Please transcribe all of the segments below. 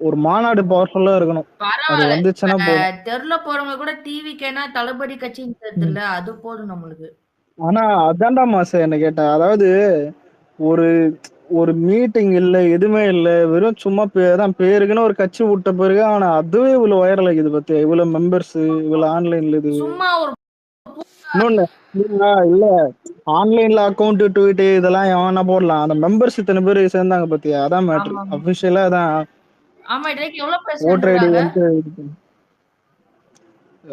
ஒரு மாநாடு பவர்ஃபுல்லா இருக்கணும். அது பரவால்ல. இப்ப வந்துச்சுன்னா போதும். தெருல போறவங்க கூட டிவிக்கேன்னா தளபதி கட்சின்னு ம். தெரியுதுல்ல. அது போதும் நம்மளுக்கு. ஆனா அதான்டா மாசு என்ன கேட்டா. அதாவது ஒரு ஒரு மீட்டிங் இல்ல, எதுவுமே இல்ல. வெறும் சும்மா அதான் பேருக்குன்னு ஒரு கட்சி விட்ட பிறகு ஆனா அதுவே இவ்வளவு வைரல் ஆகுது பாத்தியா? இவ்வளவு மெம்பர்ஸ், இவ்வளவு ஆன்லைன்ல இது. சும்மா ஒரு இன்னொன்னு இல்ல ஆன்லைன்ல அக்கவுண்ட் ட்வீட் இதெல்லாம் எவனா போடலாம். அந்த மெம்பர்ஸ் இத்தனை பேர் சேர்ந்தாங்க பாத்தியா? அதான் மேட்ரு. ஆமாமா. அபிஷியலா அதான் ஆமா. இதுவரைக்கும் எவ்வளோ பேர் ஓட்டர் ஐடி சேர்ந்துருக்காங்க? வந்து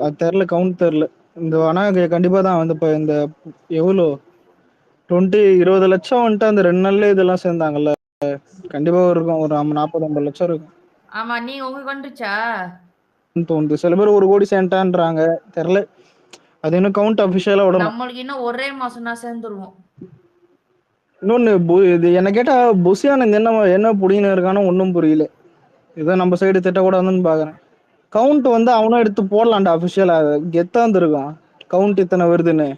அது தெரியல கவுண்ட் தெரியல. இந்த ஆனா கண்டிப்பா தான் வந்து இப்ப இந்த எவ்வளோ 20 லட்சம் வந்துட்டு அந்த 2 நாள்ல இதெல்லாம் சேர்ந்தாங்கல்ல. கண்டிப்பா இருக்கும். ஒரு 40, 50 லட்சம் இருக்கும். ஆமா. நீங்க உங்களுக்கு வந்துருச்சா? தோணுது. சில பேர் 1 கோடி சேர்ந்துட்டான்றாங்க. தெரியல. அது இன்னும் கவுண்ட் அபிஷியலா விடணும். நம்மளுக்கு இன்னும் ஒரே மாசம்னா சேர்ந்துருவோம். இன்னொன்னு இது என்ன கேட்டா புசியானந்த் என்ன புடின்னு இருக்கானோ ஒன்னும் புரியல. இதை நம்ம சைடு திட்டக்கூடாதுன்னு பாக்குறேன். கவுண்ட் வந்து அவனும் எடுத்து போடலாம்டா அபிஷியலா. கெத்தா இருந்திருக்கான். கவுண்ட் இத்தனை வருதுன்னு.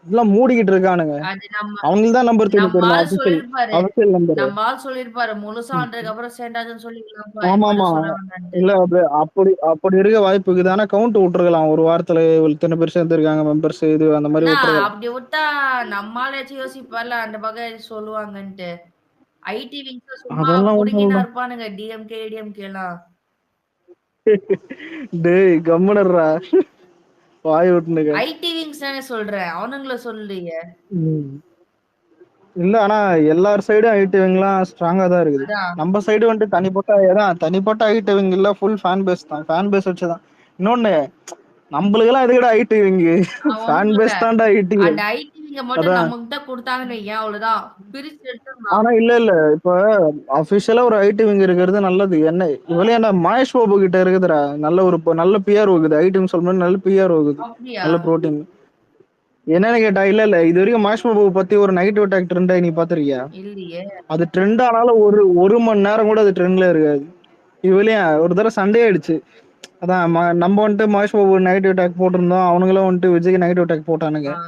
எல்லாம் மூடிக்கிட்டு இருக்கானுங்க. அது நம்ம அவனுக்கு தான் நம்பர் நம்ம தெரியுமா? ஆள் அபிஷியல் சொல்லிருப்பாரு. Official number. நம்ம ஆள் சொல்லிருப்பாரு. முழுசா வந்ததுக்கு அப்புறம் சேர்ந்தாதுன்னு சொல்லிக்கலாம்ப்பா. ஆமாமா. இப்பதான் சொல்ல வேண்டான்ட்டு. இல்ல அப்படி அப்படி இருக்க வாய்ப்பு இருக்குது. ஆனா கவுண்ட் விட்டுருக்கலாம். ஒரு வாரத்துல இத்தனை பேர் சேர்ந்திருக்காங்க மெம்பர்ஸ் இது அந்த மாதிரி என்ன விட்டுருக்கலாம். அப்படி விட்டா நம்மளாச்சும் யோசிப்பார்ல அந்த பக்கம் எதுவும் சொல்லுவாங்கன்ட்டு. ஐடி விங்ஸ் சும்மா அதெல்லாம் ஒண்ணும் புடுங்கினா இல்ல. இருப்பானுங்க. டிஎம்கே, ஏடிஎம்கேலாம். டேய் கம்முனர்ரா. வாய் விட்டுனுங்க. ஐடி விங்ஸ் தானே சொல்றேன். அவனுங்கள சொல்லலையே. ம். இல்ல ஆனா எல்லார் சைடும் ஐடிவிங்லாம் ஸ்ட்ராங்கா தான் இருக்குது. அதான். நம்ம சைடு வந்துட்டு தனிப்பட்ட ஐடிவிங் இல்ல ஃபுல் ஃபேன் பேஸ் தான். ஃபேன் பேஸ் வச்சுதான். இன்னொன்னு நம்மளுக்கெல்லாம் எதுக்கடா ஐடிவிங்? ஃபேன் ஒண்ணும் இல்ல. பேஸ் தான்டா ஐடி. அந்த ஐடி விங்க மட்டும் அதான். நமக்கு தான் குடுத்தாங்கன்னு வையேன் அவ்வளவுதான். பிரிச்சு எடுத்துடலாம். ஆனா இல்ல இப்ப அபிஷியலா ஒரு ஐடி விங் இருக்கிறது நல்லது. என்ன இவளே மகேஷ் பாபு கிட்ட இருக்குதுடா. நல்ல பிஆர் இருக்குது. ஐடி சொல்ற மாதிரி நல்ல பிஆர் இருக்குது. அப்படியா? நல்ல புரோட்டீன். என்னன்னு கேட்டா இல்ல இது வரைக்கும் மகேஷ் பாபு பத்தி ஒரு நெகட்டிவ் அட்டாக் ட்ரெண்ட் நீ பாத்திருக்கியா? இல்லையே. அது ட்ரெண்ட் ஆனாலும் ஒரு மணி நேரம் கூட அது ட்ரெண்ட்ல இருக்காது. இதுலயும் ஒரு தடவை சண்டே ஆயிடுச்சு. அதான் நம்ம வந்துட்டு மகேஷ் பாபு நெகட்டிவ் அட்டாக் போட்டிருந்தோம். அவனுங்களும் வந்துட்டு விஜய்க்கு நெகட்டிவ் அட்டாக் போட்டானுங்க. ஆ.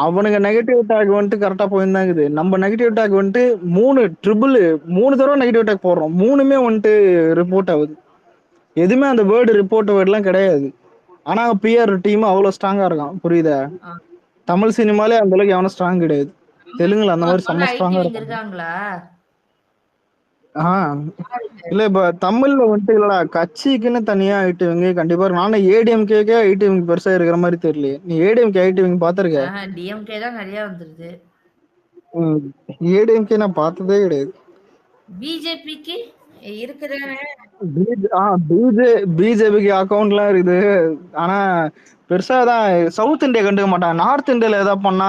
அவனுங்க நெகட்டிவ் அட்டாக் வந்துட்டு கரெக்டா போயிருந்தாங்குது. நம்ம நெகட்டிவ் அட்டாக் வந்துட்டு 3 தடவை நெகட்டிவ் அட்டாக் போடுறோம். 3மே வந்துட்டு ரிப்போர்ட் ஆகுது. எதுவுமே அந்த ரிப்போர்ட் வேர்ட்லாம் கிடையாது. ஆனா பிஆர் டீம் அவ்வளவு ஸ்ட்ராங்கா இருக்கான். புரியுதா? ஆ. தமிழ் சினிமாலே அந்த அளவுக்கு எவனும் ஸ்ட்ராங் கிடையாது. தமிழ் தெலுங்குல அந்த மாதிரி சினிமாக்குள்ள செம்ம ஐடி ஸ்ட்ராங்கா விங் இருக்காங்க. இருக்காங்களா? ஆஹ் யாருக்கு? இல்ல இப்ப தமிழ்ல வந்துட்டு இல்லடா கட்சிக்குன்னு தனியா ஐடிவிங்க கண்டிப்பா இருக்கும். ஆனா ஏடிஎம்கே ஐடிவிங் பெருசா இருக்கிற மாதிரி தெரியல. நீ ஏடிஎம்கே ஐடிவிங் பாத்திருக்க? டிஎம்கே தான் நெறைய வந்துருது. ஏடிஎம்கே நான் பார்த்ததே கிடையாது. பிஜேபிக்கு இருக்குதானே? பிஜேபிக்கு அக்கௌண்ட்லாம் இருக்குது. ஆனா பெருசா தான் சவுத் இந்தியா கண்டுக்க மாட்டாங்க. நார்த் இந்தியால ஏதாவது பண்ணா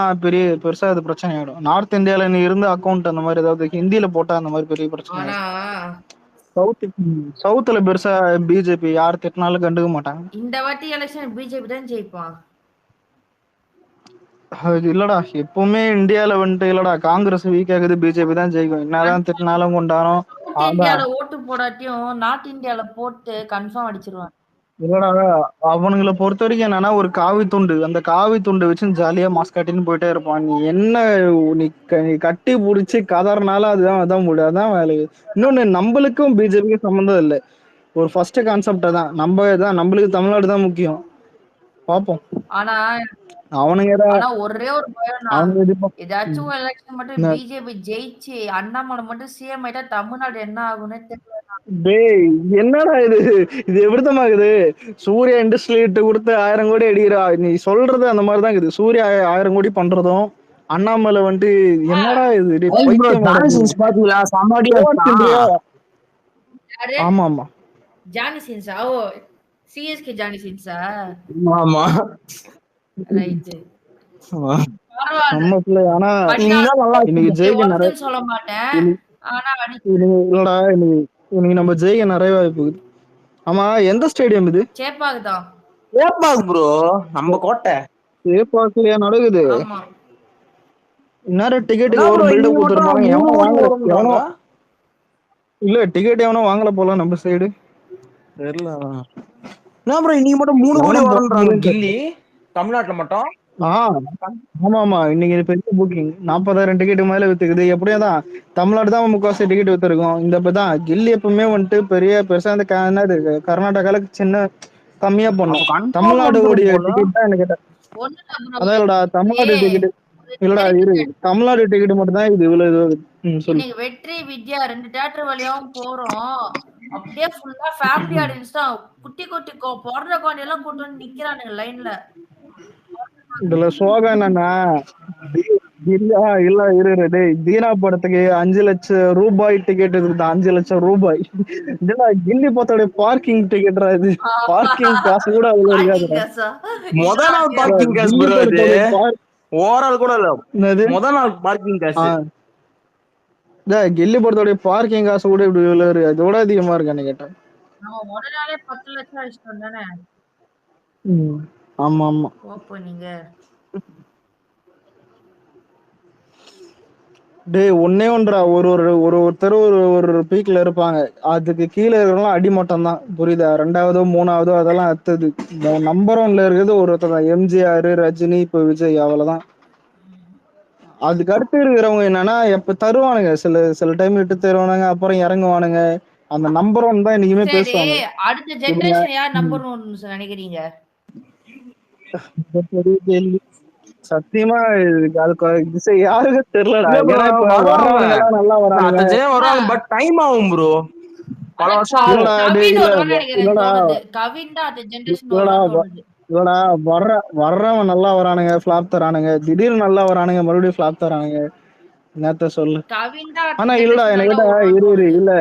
பெருசா அது பிரச்சனை ஆயிடும். நார்த் இந்தியால நீ இருந்து அக்கௌண்ட் அந்த மாதிரி ஏதாவது ஹிந்தியில போட்டா அந்த மாதிரி பெரிய பிரச்சனை ஆனா ஆயிடும். சவுத் சவுத்துல பெருசா பிஜேபி யார் திட்டினாலும் கண்டுக்க மாட்டாங்க. இந்த வாட்டி எலெக்ஷன் பிஜேபி தான் ஜெயிப்பான். அது இல்லடா எப்பவுமே இந்தியால வந்துட்டு இல்லடா காங்கிரஸ் வீக் ஆகுது பிஜேபி தான் ஜெயிக்கும். என்னதான் திட்டினாலும் கொண்டாலும். சவுத் அதான் இந்தியால ஓட்டு போடாட்டியும் நார்த் இந்தியால போட்டு கன்ஃபார்ம் அடிச்சிருவாங்க. இல்லடா அவனுங்களை பொறுத்த வரைக்கும் என்னன்னா ஒரு காவி துண்டு அந்த காவி துண்டு வச்சு ஜாலியா மாஸ்க் கட்டின்னு போயிட்டே இருப்பான். நீ என்ன நீ கட்டி புடிச்சு கதறனால அதான் முடியும். அதான் வேலை. இன்னொன்னு நம்மளுக்கும் பிஜேபிக்கும் சம்மந்தம் இல்லை. ஒரு ஃபர்ஸ்ட் கான்செப்ட் தான் நம்மளுக்கு தமிழ்நாடு தான் முக்கியம். பாப்போம். ஆனா அவனுங்க ஆனா ஒரே ஒரு பயம் தான். அவனுங்க ஏதாச்சும் எலெக்ஷன் மட்டும் இந்த பிஜேபி ஜெயிச்சு அண்ணாமலை மட்டும் சிஎம் ஆயிட்டா தமிழ்நாடு என்ன ஆகும்னே தெரியல. டேய் என்னடா இது எப்படித்தமாக்குது? சூர்யா இண்டஸ்ட்ரியலிட்டு கொடுத்து 1000 கோடி அடிக்கிறா. நீ சொல்றது அந்த மாதிரிதான் இருக்குது. சூர்யா 1000 கோடி பண்றதும் அண்ணாமலை வந்துட்டு என்னடா இது? டேய் ப்ரோ பைத்தியம் ஜான்சன்ஸ் பாத்தீங்களா? செம்மடியா இருக்கான். யாரு? ஆமா ஆமா ஜானி சின்ஸா? ஓ சிஎஸ்கே ஜானி சின்ஸா? ஆமா. ரைட்டு. ஆமா. பரவால்ல. நம்ம பிள்ளை. ஆனா பட் நீங்க நான் தான் நல்லா இன்னைக்கு இருக்கீங்க. ஜெயிக்க நிறைய ஒர்த்துன்னு சொல்ல மாட்டேன். இன்னைக்கு ஆனா அடி இல்லடா இன்னைக்கு நம்ம ஜெயிக்க நிறைய வாய்ப்பு இருக்குது. ஆமா எந்த ஸ்டேடியம் இது? சேப்பாக்கு தான். ஏப்பாக்கு ப்ரோ நம்ம கோட்டை. சேப்பாக்கலையா நடக்குது? ஆமா. இந்நேரம் என்ன டிக்கெட்டுக்கு ஒரு ப்ரோ பில்டப் இன்னைக்கு மட்டும் கொடுத்துருப்பாங்க. 3 எவனும் கோடி வாங்கல. வரும்ன்றாங்க. இல்ல டிக்கெட் எவனும் வாங்கல போல நம்ம சைடு. தெரியல. என்ன ப்ரோ இன்னைக்கு மட்டும் 3 கோடி எவனும் வரும்ன்றாங்க போனதுன்னு தெரியல. கில்லி தமிழ்நாட்டுல மட்டும். ஆமா இன்னைக்கு பெரிய புக்கிங் 40,000 டிக்கெட் மேல வித்துக்குது. எப்படியும் தான் தமிழ்நாடு தான் முக்காவாசி டிக்கெட் வித்துருக்கோம். இந்த இப்பதான் கில்லி எப்பவுமே வந்துட்டு பெருசா இந்த என்னது கர்நாடகால சின்ன கம்மியா பண்ணும். தமிழ்நாடு ஓடிய டிக்கெட் தான் எனக்கு அதான் இல்லடா தமிழ்நாடு டிக்கெட் இல்லடா இரு தமிழ்நாடு டிக்கெட் மட்டும் தான் இது இவ்வளவு சொல்லு. இன்னைக்கு வெற்றி வித்யா 2 தியேட்டர் வழியாவும் போறோம். அப்படியே ஃபுல்லா ஃபேமிலி ஆடியன்ஸ் தான். குட்டி குட்டி பிறந்த குழந்தை எல்லாம் கூட்டு வந்து நிக்கிறானுங்க லைன்ல. இதுல சோகம் என்னன்னா இல்ல இரு தீனா படத்துக்கு 5 லட்சம் ரூபாய் டிக்கெட் இருக்குது. 5 லட்சம் ரூபாய் கில்லி படத்தோட பார்க்கிங் டிக்கெட்ரா இது. பார்க்கிங் காசு கூட அவ்வளவு இருக்காது. முத நாள் பார்க்கிங் காசு ப்ரோ அது ஓவரால் கூட இல்ல. முத நாள் பார்க்கிங் காசு கில்லி படத்தோட பார்க்கிங் காசு கூட இப்படி இவ்வளவு அதோட அதிகமா இருக்கான்னு கேட்டேன். நம்ம முத நாளே 10 லட்சம் அடிச்சிட்டோம் தானே. ஆமா ஓப்போ நீங்க டேய் ஒன்னே ஒன்றா ஒருத்தர் ஒரு பீக்ல இருப்பாங்க. அதுக்கு கீழே இருக்கிறவங்க அடிமட்டம் தான் புரியுதா. 2வதோ 3வதோ அதெல்லாம் அத்தது. நம்பர் 1ல இருக்கிறது ஒருத்தர் தான். எம்ஜிஆர் ரஜினி இப்ப விஜய் அவ்வளவுதான். அதுக்கு அடுத்து இருக்கிறவங்க என்னன்னா எப்ப தருவானுங்க சில டைம் விட்டு தருவானுங்க அப்புறம் இறங்குவானுங்க. அந்த நம்பர் 1 தான் இன்னைக்குமே பேசுவாங்க. அடுத்த ஜெனரேஷன் யார் நம்பர் 1 நினைக்கிறீங்க? சத்தியமா அதுக்கு யாருக்கு தெரியலடா. நல்லா வராங்க பட் டைம் ஆகும் ப்ரோ. பல வருஷம் இல்லடா வர்றவன் நல்லா வரானுங்க ஃபிளாப் தரானுங்க. திடீர்னு நல்லா வரானுங்க மறுபடியும் ஃபிளாப் தரானுங்க. என்னத்த சொல்லு. ஆனா இல்லடா எனக்கு இல்ல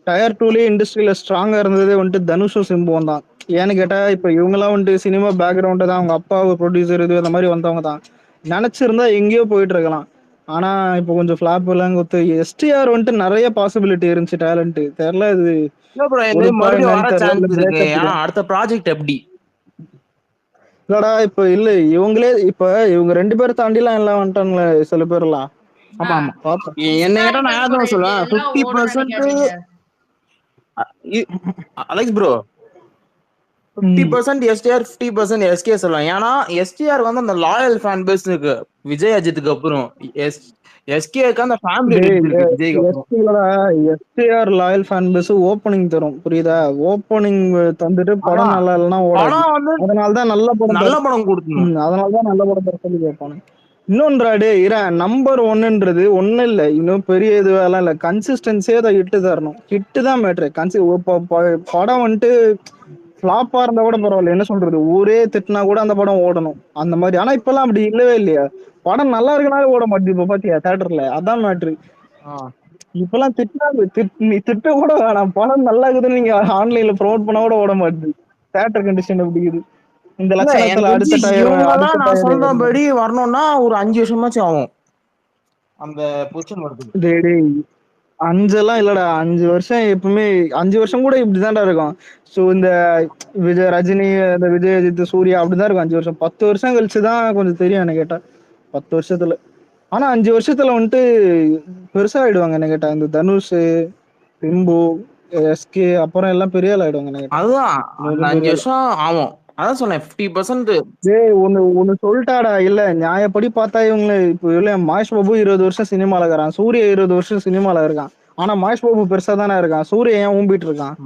டயர் 2லயே இண்டஸ்ட்ரியில ஸ்ட்ராங்கா இருந்ததே வந்துட்டு தனுஷும் சிம்புவும் தான். ஏன்னு கேட்டா இப்ப இவங்க எல்லாம் வந்துட்டு சினிமா பேக்ரவுண்ட் தான். அவங்க அப்பா ப்ரொடியூசர் இது அந்த மாதிரி வந்தவங்க தான். நினைச்சிருந்தா எங்கேயோ போயிட்டு இருக்கலாம். ஆனா இப்ப கொஞ்சம் ஃபிளாப் எல்லாம் கொடுத்து எஸ்டிஆர் வந்துட்டு நிறைய பாசிபிலிட்டி இருந்துச்சு. டேலண்ட் தெரியல இது அடுத்த ப்ராஜெக்ட் எப்படி இல்லடா இப்ப இல்ல இவங்களே இப்ப இவங்க 2 பேரும் தாண்டிலாம் எல்லாம் வந்துட்டாங்களே சில பேர்லாம். ஆமா என்ன கேட்டா நான் சொல்லுவேன் 50% அலெக்ஸ் ப்ரோ 50% எஸ்டிஆர் 50% எஸ்கே சொல்லலாம். ஏன்னா எஸ்டிஆர் வந்து அந்த லாயல் ஃபேன் பேஸ் இருக்கு விஜய் அஜித்துக்கு அப்புறம். எஸ்கேக்கு அந்த family STR loyal fan base opening தரும் புரியுதா. ஓப்பனிங் தந்துட்டு படம் நல்லா இல்லைன்னா ஓடாது. அதனாலதான் நல்ல படம் கொடுக்கணும். அதனாலதான் நல்ல படம் தர சொல்லி கேட்பானு. இன்னொன்றாடு நம்பர் 1ன்றது ஒண்ணு இல்ல. இன்னும் பெரிய இதுவெல்லாம் இல்ல. கன்சிஸ்டன்சியே அதை ஹிட்டு தரணும். ஹிட்டு தான் மேட்ரு. படம் வந்துட்டு ஃபிளாப்பா இருந்தா கூட பரவாயில்ல. என்ன சொல்றது ஊரே திட்டினா கூட அந்த படம் ஓடணும் அந்த மாதிரி. ஆனா இப்பெல்லாம் அப்படி இல்லவே இல்லையா. படம் நல்லா இருக்கனால ஓட மாட்டேங்குது. இப்ப பாத்தியா தியேட்டர்ல அதான் மேட்ரு. இப்பெல்லாம் திட்ட கூட வேணாம். படம் நல்லா இருக்குதுன்னு நீங்க ஆன்லைன்ல ப்ரோமோட் பண்ணா கூட ஓட மாட்டேங்குது. தியேட்டர் கண்டிஷன் எப்படி இருக்குது. இந்த லட்சணத்துல அடுத்த நான் சொல்றபடி வரணும்னா ஒரு 5 வருஷமாச்சும் ஆகும் அந்த பொசிஷன் வருது. 5 எல்லாம் இல்லடா. 5 வருஷம் எப்பவுமே 5 வருஷம் கூட இப்படிதான்டா இருக்கும். சோ இந்த ரஜினி இந்த விஜய் அஜித் சூர்யா அப்படிதான் இருக்கும் 5 வருஷம். 10 வருஷம் கழிச்சுதான் கொஞ்சம் தெரியும் என்ன கேட்டா. 10 வருஷத்துல ஆனா 5 வருஷத்துல வந்துட்டு பெருசா ஆயிடுவாங்க என்ன கேட்டா. இந்த தனுஷ் சிம்பு எஸ்கே அப்புறம் எல்லாம் பெரிய ஆள் ஆயிடுவாங்க என்ன கேட்டா. அதுதான் 5 வருஷம் ஆகும். அதான் சொன்னேன் 50%. ஒண்ணு சொல்லிட்டாடா. இல்ல நியாயப்படி பார்த்தா இவங்க இப்ப இல்ல மகேஷ் பாபு 20 வருஷம் சினிமால இருக்கிறான். சூர்யா 20 வருஷம் சினிமால இருக்கான். ஆனா மகேஷ் பாபு பெருசா தானே இருக்கான். சூர்யா ஏன் ஊம்பிட்டு இருக்கான்.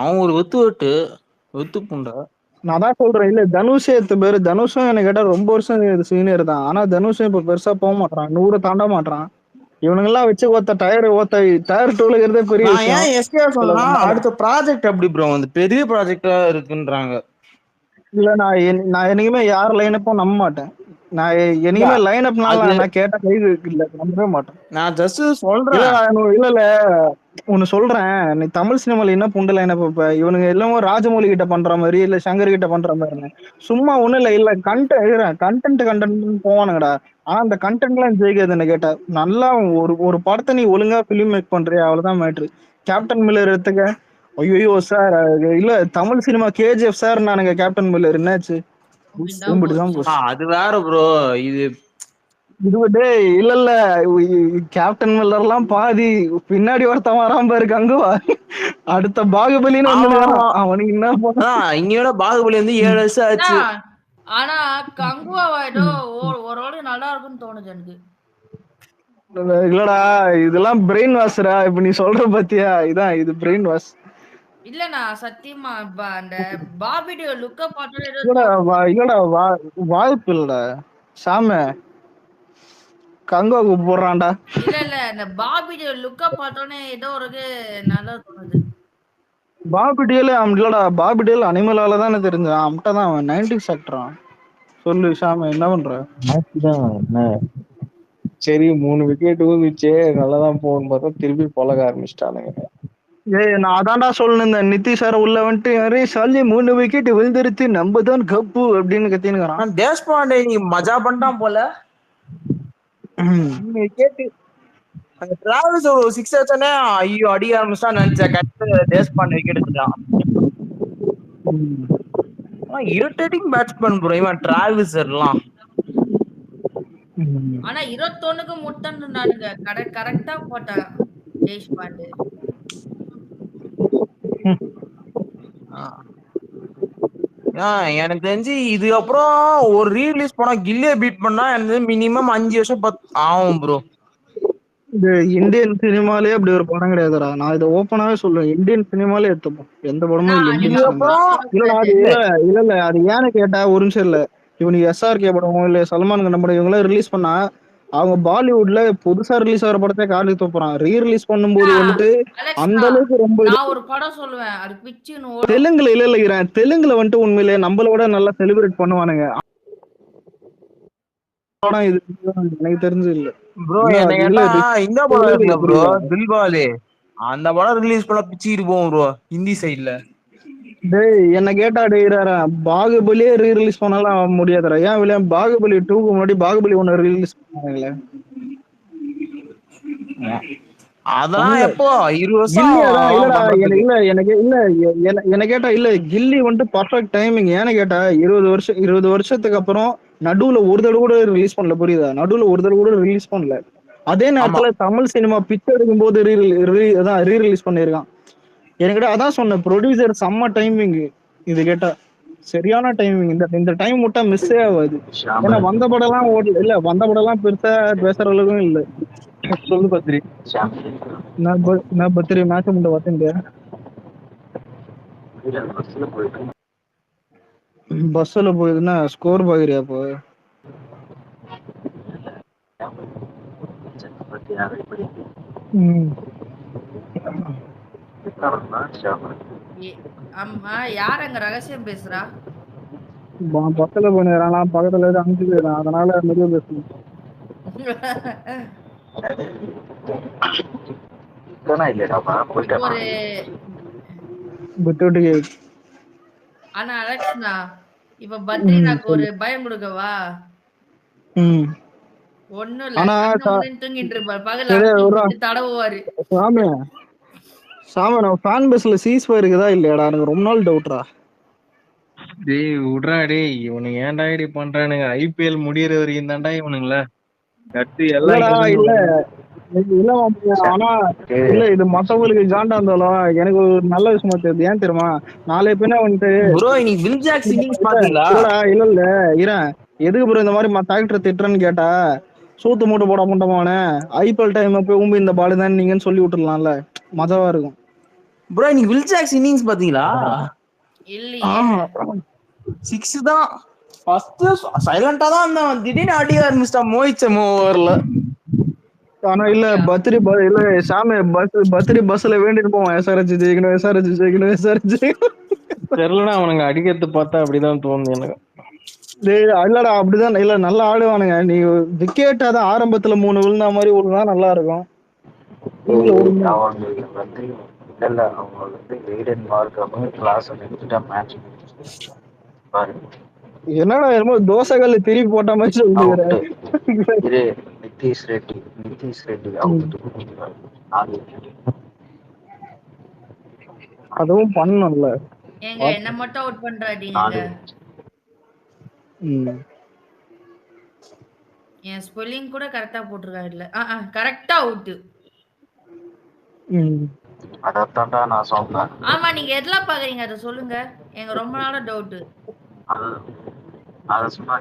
அவன் ஒரு வெத்து புண்டை. நான் தான் சொல்றேன். இல்ல தனுஷ் பேரு தனுஷும் என்ன கேட்டா ரொம்ப வருஷம் சீனியர் தான். ஆனா தனுஷும் இப்ப பெருசா போக மாட்டான். 100 தாண்ட மாட்டான். இவனுங்க எல்லாம் வச்சு டயர் 2ல இருக்கிறதே பெரிய விஷயம். அடுத்த ப்ராஜெக்ட் அப்படி ப்ரோ வந்து பெரிய ப்ராஜெக்டா இருக்குன்றாங்க. இல்ல நான் என்னைக்குமே யார் லைனப்பும் நம்ப மாட்டேன். நான் என்னைக்குமே லைனப்னால நான் கேட்ட கை இல்ல நம்பவே மாட்டேன். நான் ஜஸ்ட் சொல்றேன். இல்ல ஒன்னு சொல்றேன். நீ தமிழ் சினிமால என்ன புண்டு லைனப் இப்ப இவனுங்க எல்லாமே ராஜமௌலி கிட்ட பண்ற மாதிரி இல்ல சங்கர் கிட்ட பண்ற மாதிரி சும்மா ஒண்ணு இல்ல கண்டென்ட் போவானுங்கடா. ஆனா அந்த கண்டென்ட் எல்லாம் ஜெயிக்காதுன்னு கேட்டா. நல்லா ஒரு படத்தை நீ ஒழுங்கா பிலிம் மேக் பண்றியா அவ்வளவுதான் மேட்ரு. கேப்டன் மில்லர் எடுத்துக்க. ஐயோ சார் இல்ல தமிழ் சினிமா கேஜிஎஃப் சார் நானுங்க கேப்டன் மில்லர் என்னாச்சு. அது வேற ப்ரோ. இது இல்ல கேப்டன் மில்லர் எல்லாம் பாதி பின்னாடி ஒருத்தன் வராம பாரு கங்குவா. அடுத்த பாகுபலின்னு அவனுக்கு என்ன இங்கோட பாகுபலி வந்து 7 வருஷம் ஆச்சு. ஆனா கங்குவா ஏதோ ஓரளவு நல்லா இருக்கும்னு தோணுது எனக்கு. இல்லடா இதெல்லாம் பிரெயின் வாஷ்ரா. இப்ப நீ சொல்ற பாத்தியா, இதான் இது பிரெயின் வாஷ். இல்லண்ணா சத்தியமா அந்த பாபியோட லுக்க பார்த்தோன்னே ஏதோ இல்லடா வாய்ப்பு இல்லடா சாம. கங்கோ போடுறான்டா. இல்ல இந்த பாபியோட லுக்க பார்த்தோன்னே ஏதோ ஒரு நல்லா தோணுது. பாபிடியல் இல்லடா, பாபிடியல் அனிமலால தானே தெரிஞ்சான். அவன்கிட்ட தான் அவன் 90s ஆக்டரான். சொல்லு ஷாம, என்ன பண்ற? என்ன சரி 3 விக்கெட் ஊந்துச்சு, நல்லாதான் போகணும் பார்த்தா திருப்பி பழக ஆரம்பிச்சிட்டானுங்க. நான் அதான்டா சொல்லணும். நிதிஷ் சார் உள்ள வந்துட்டு யாரே சாலி 3 விக்கெட் விழுந்துருச்சு, நம்ம தான் கப்பு அப்படின்னு கத்தினுக்கிறான். தேஷ்பாண்டே நீ மஜா பண்ணிட்டான் போல. 3 விக்கெட் அந்த டிராவல்ஸ் ஒரு 6 அடிச்சோன்னே ஐயோ அடிக்க ஆரம்பிச்சிட்டான்னு நினைச்சேன். கரெக்ட் தேஷ்பாண்டே விக்கெட் எடுத்துட்டான். இரிட்டேட்டிங் பேட்ஸ்மேன் ப்ரோ இவன் டிராவல்ஸ் எல்லாம். ஆனா 21க்கு முட்டன்றானுங்க. கரெக்டா போட்டான் தேஷ்பாண்டே. எனக்கு தெரிஞ்சு இது அப்புறம் ஒரு ரீரிலீஸ் பண்ணா கில்லிய பீட் பண்ணா எனக்கு மினிமம் 5 வருஷம் ஆகும் ப்ரோ. இது இந்தியன் சினிமாலே அப்படி ஒரு படம் கிடையாதுடா. நான் இதை ஓப்பனாவே சொல்லுவேன். இந்தியன் சினிமாலே எடுத்துப்போம், எந்த படமும் இல்ல இந்தியன் சினிமா. இல்லடா அது இல்ல அது ஏன்னு கேட்டா ஒரு நிமிஷம் இல்ல. இவனுக்கு SRK படம் இல்ல சல்மான் கான் படம் இவங்களாம் ரிலீஸ் பண்ணா அவங்க பாலிவுட்ல புதுசா ரிலீஸ் ஆகிற படத்தை காலி தூப்புறான். ரீரிலீஸ் பண்ணும்போது வந்துட்டு அந்த அளவுக்கு ரொம்ப நான் ஒரு படம் சொல்லுவேன், அது பிச்சின்னு ஓடும். தெலுங்குல இல்ல தெலுங்குல வந்துட்டு உண்மையிலே நம்மள விட நல்லா செலிப்ரேட் பண்ணுவானுங்க. இது எனக்கு தெரிஞ்சு இல்ல ப்ரோ. என்ன கேட்டா இந்த படம் இருக்குல்ல ப்ரோ தில்வாலே, அந்த படம் ரிலீஸ் பண்ண பிச்சிட்டு போவோம் ப்ரோ ஹிந்தி சைடுல. டேய் என்ன கேட்டா டேய்றாரா பாகுபலியே ரீரிலீஸ் பண்ணாலும் முடியாதுடா. ஏன் வில்லியம் பாகுபலி 2க்கு முன்னாடி பாகுபலி 1 ரிலீஸ் பண்ணாங்களே. அதெல்லாம் எப்போ 20 வருஷம் இல்லடா என்ன கேட்டா இல்ல கில்லி வந்துட்டு பர்ஃபெக்ட் டைமிங். ஏன்னு கேட்டா 20 வருஷத்துக்கு அப்புறம் நடுவுல ஒரு தடவை கூட ரிலீஸ் பண்ணல, புரியுதா? நடுவுல ஒரு தடவை கூட ரிலீஸ் பண்ணல. அதே நேரத்துல தமிழ் சினிமா பிச்சை எடுக்கும் போது ரீ ரிலீஸ் பண்ணிருக்கான். என்கிட்ட அதான் சொன்னேன், ப்ரொடியூசர் செம்ம டைமிங். இது கேட்டா சரியான டைமிங். இந்த டைம் விட்டா மிஸ்ஸே ஆகாது. ஏன்னா வந்த படம் எல்லாம் ஓடல. இல்ல வந்த படம் எல்லாம் பெருசா பேசுற அளவுக்கும் இல்ல. சொல்லு பத்ரி. நான் பத்ரி மேட்ச் முண்டை பார்த்தேன். பஸ்ல போயிருந்தா ஸ்கோர் பாக்குறியா? அப்போ ஆமா யார் அங்க ரகசியம் பேசுறா? பஸ்ல போயிடுறான், பக்கத்துல அனுப்பிச்சு போயிடறான், அதனால மெதுவா பேசணும். ஆனா அலெக்ஸ்னா இப்ப பத்ரிநாக்கு ஒரு பயம் கொடுக்கவா? ஒண்ணும் இல்ல, தூங்கிட்டு இருப்பாரு, பகல தடவுவாரு. சாமி நம்ம ஃபேன் பேஸ்ல சீஸ் இருக்குதா இல்லையாடா? எனக்கு ரொம்ப நாள் டவுட்ரா. டேய் விட்றா டேய், இவனுங்க ஏன்டா இப்படி பண்றானுங்க? IPL முடியற வரைக்கும் தான்டா இவனுங்கள கட்டு எல்லாம் இல்ல ஆனா இல்ல இது மத்தவங்களுக்கு காண்டா இருந்தாலும் எனக்கு ஒரு நல்ல விஷயமா தெரியுது. ஏன் தெரியுமா? நாளை பின்ன வந்துட்டு ப்ரோ நீங்க வில் ஜாக் இன்னிங்ஸ் பாத்தீங்களா? இல்ல இரேன் எதுக்கு ப்ரோ இந்த மாதிரி மத்த ஆக்டர் திட்டுறன்னு கேட்டா, சூத்து மூட்டு போட முண்டமானே IPL டைம் போய் இந்த பால் தான் நீங்கன்னு சொல்லி விட்டுடலாம்ல, மஜாவா இருக்கும். ப்ரோ நீங்க வில் ஜாக் இன்னிங்ஸ் பாத்தீங்களா? இல்லையே. 6 தான் ஃபர்ஸ்ட் சைலண்டா தான் இருந்தான், திடீர்னு அடிக்க ஆரம்பிச்சிட்டான் மோயிச்ச ஓவர்ல. ஆனா இல்ல பத்ரி இல்ல சாமி பத்ரி பஸ்ல வேண்டிட்டு போவான் SRH ஜெயிக்கணும். தெரியலடா அவனுங்க அடிக்கிறது பார்த்தா அப்படிதான் தோணுது எனக்கு. இல்லடா அப்படிதான் இல்ல, நல்லா ஆடுவானுங்க. நீ விக்கெட் அதான் ஆரம்பத்துல 3 விழுந்தா மாதிரி விழுந்தா நல்லா இருக்கும். என்னடா என்னமோ தோசைகள்ல திருப்பி போட்ட மாதிரி சொல்லுகிறேன். அதுவும் பண்ணணும்ல. ஏங்க என்ன மட்டும் அவுட் பண்றாதீங்க. என் ஸ்பெல்லிங் கூட கரெக்டா போட்டுருக்காரு இல்ல. கரெக்டா அவுட். அதான்டா நான் சொன்னேன். ஆமா நீங்க எதுல பாக்குறீங்க அத சொல்லுங்க, எனக்கு ரொம்ப நாளா டவுட். அதை சும்மா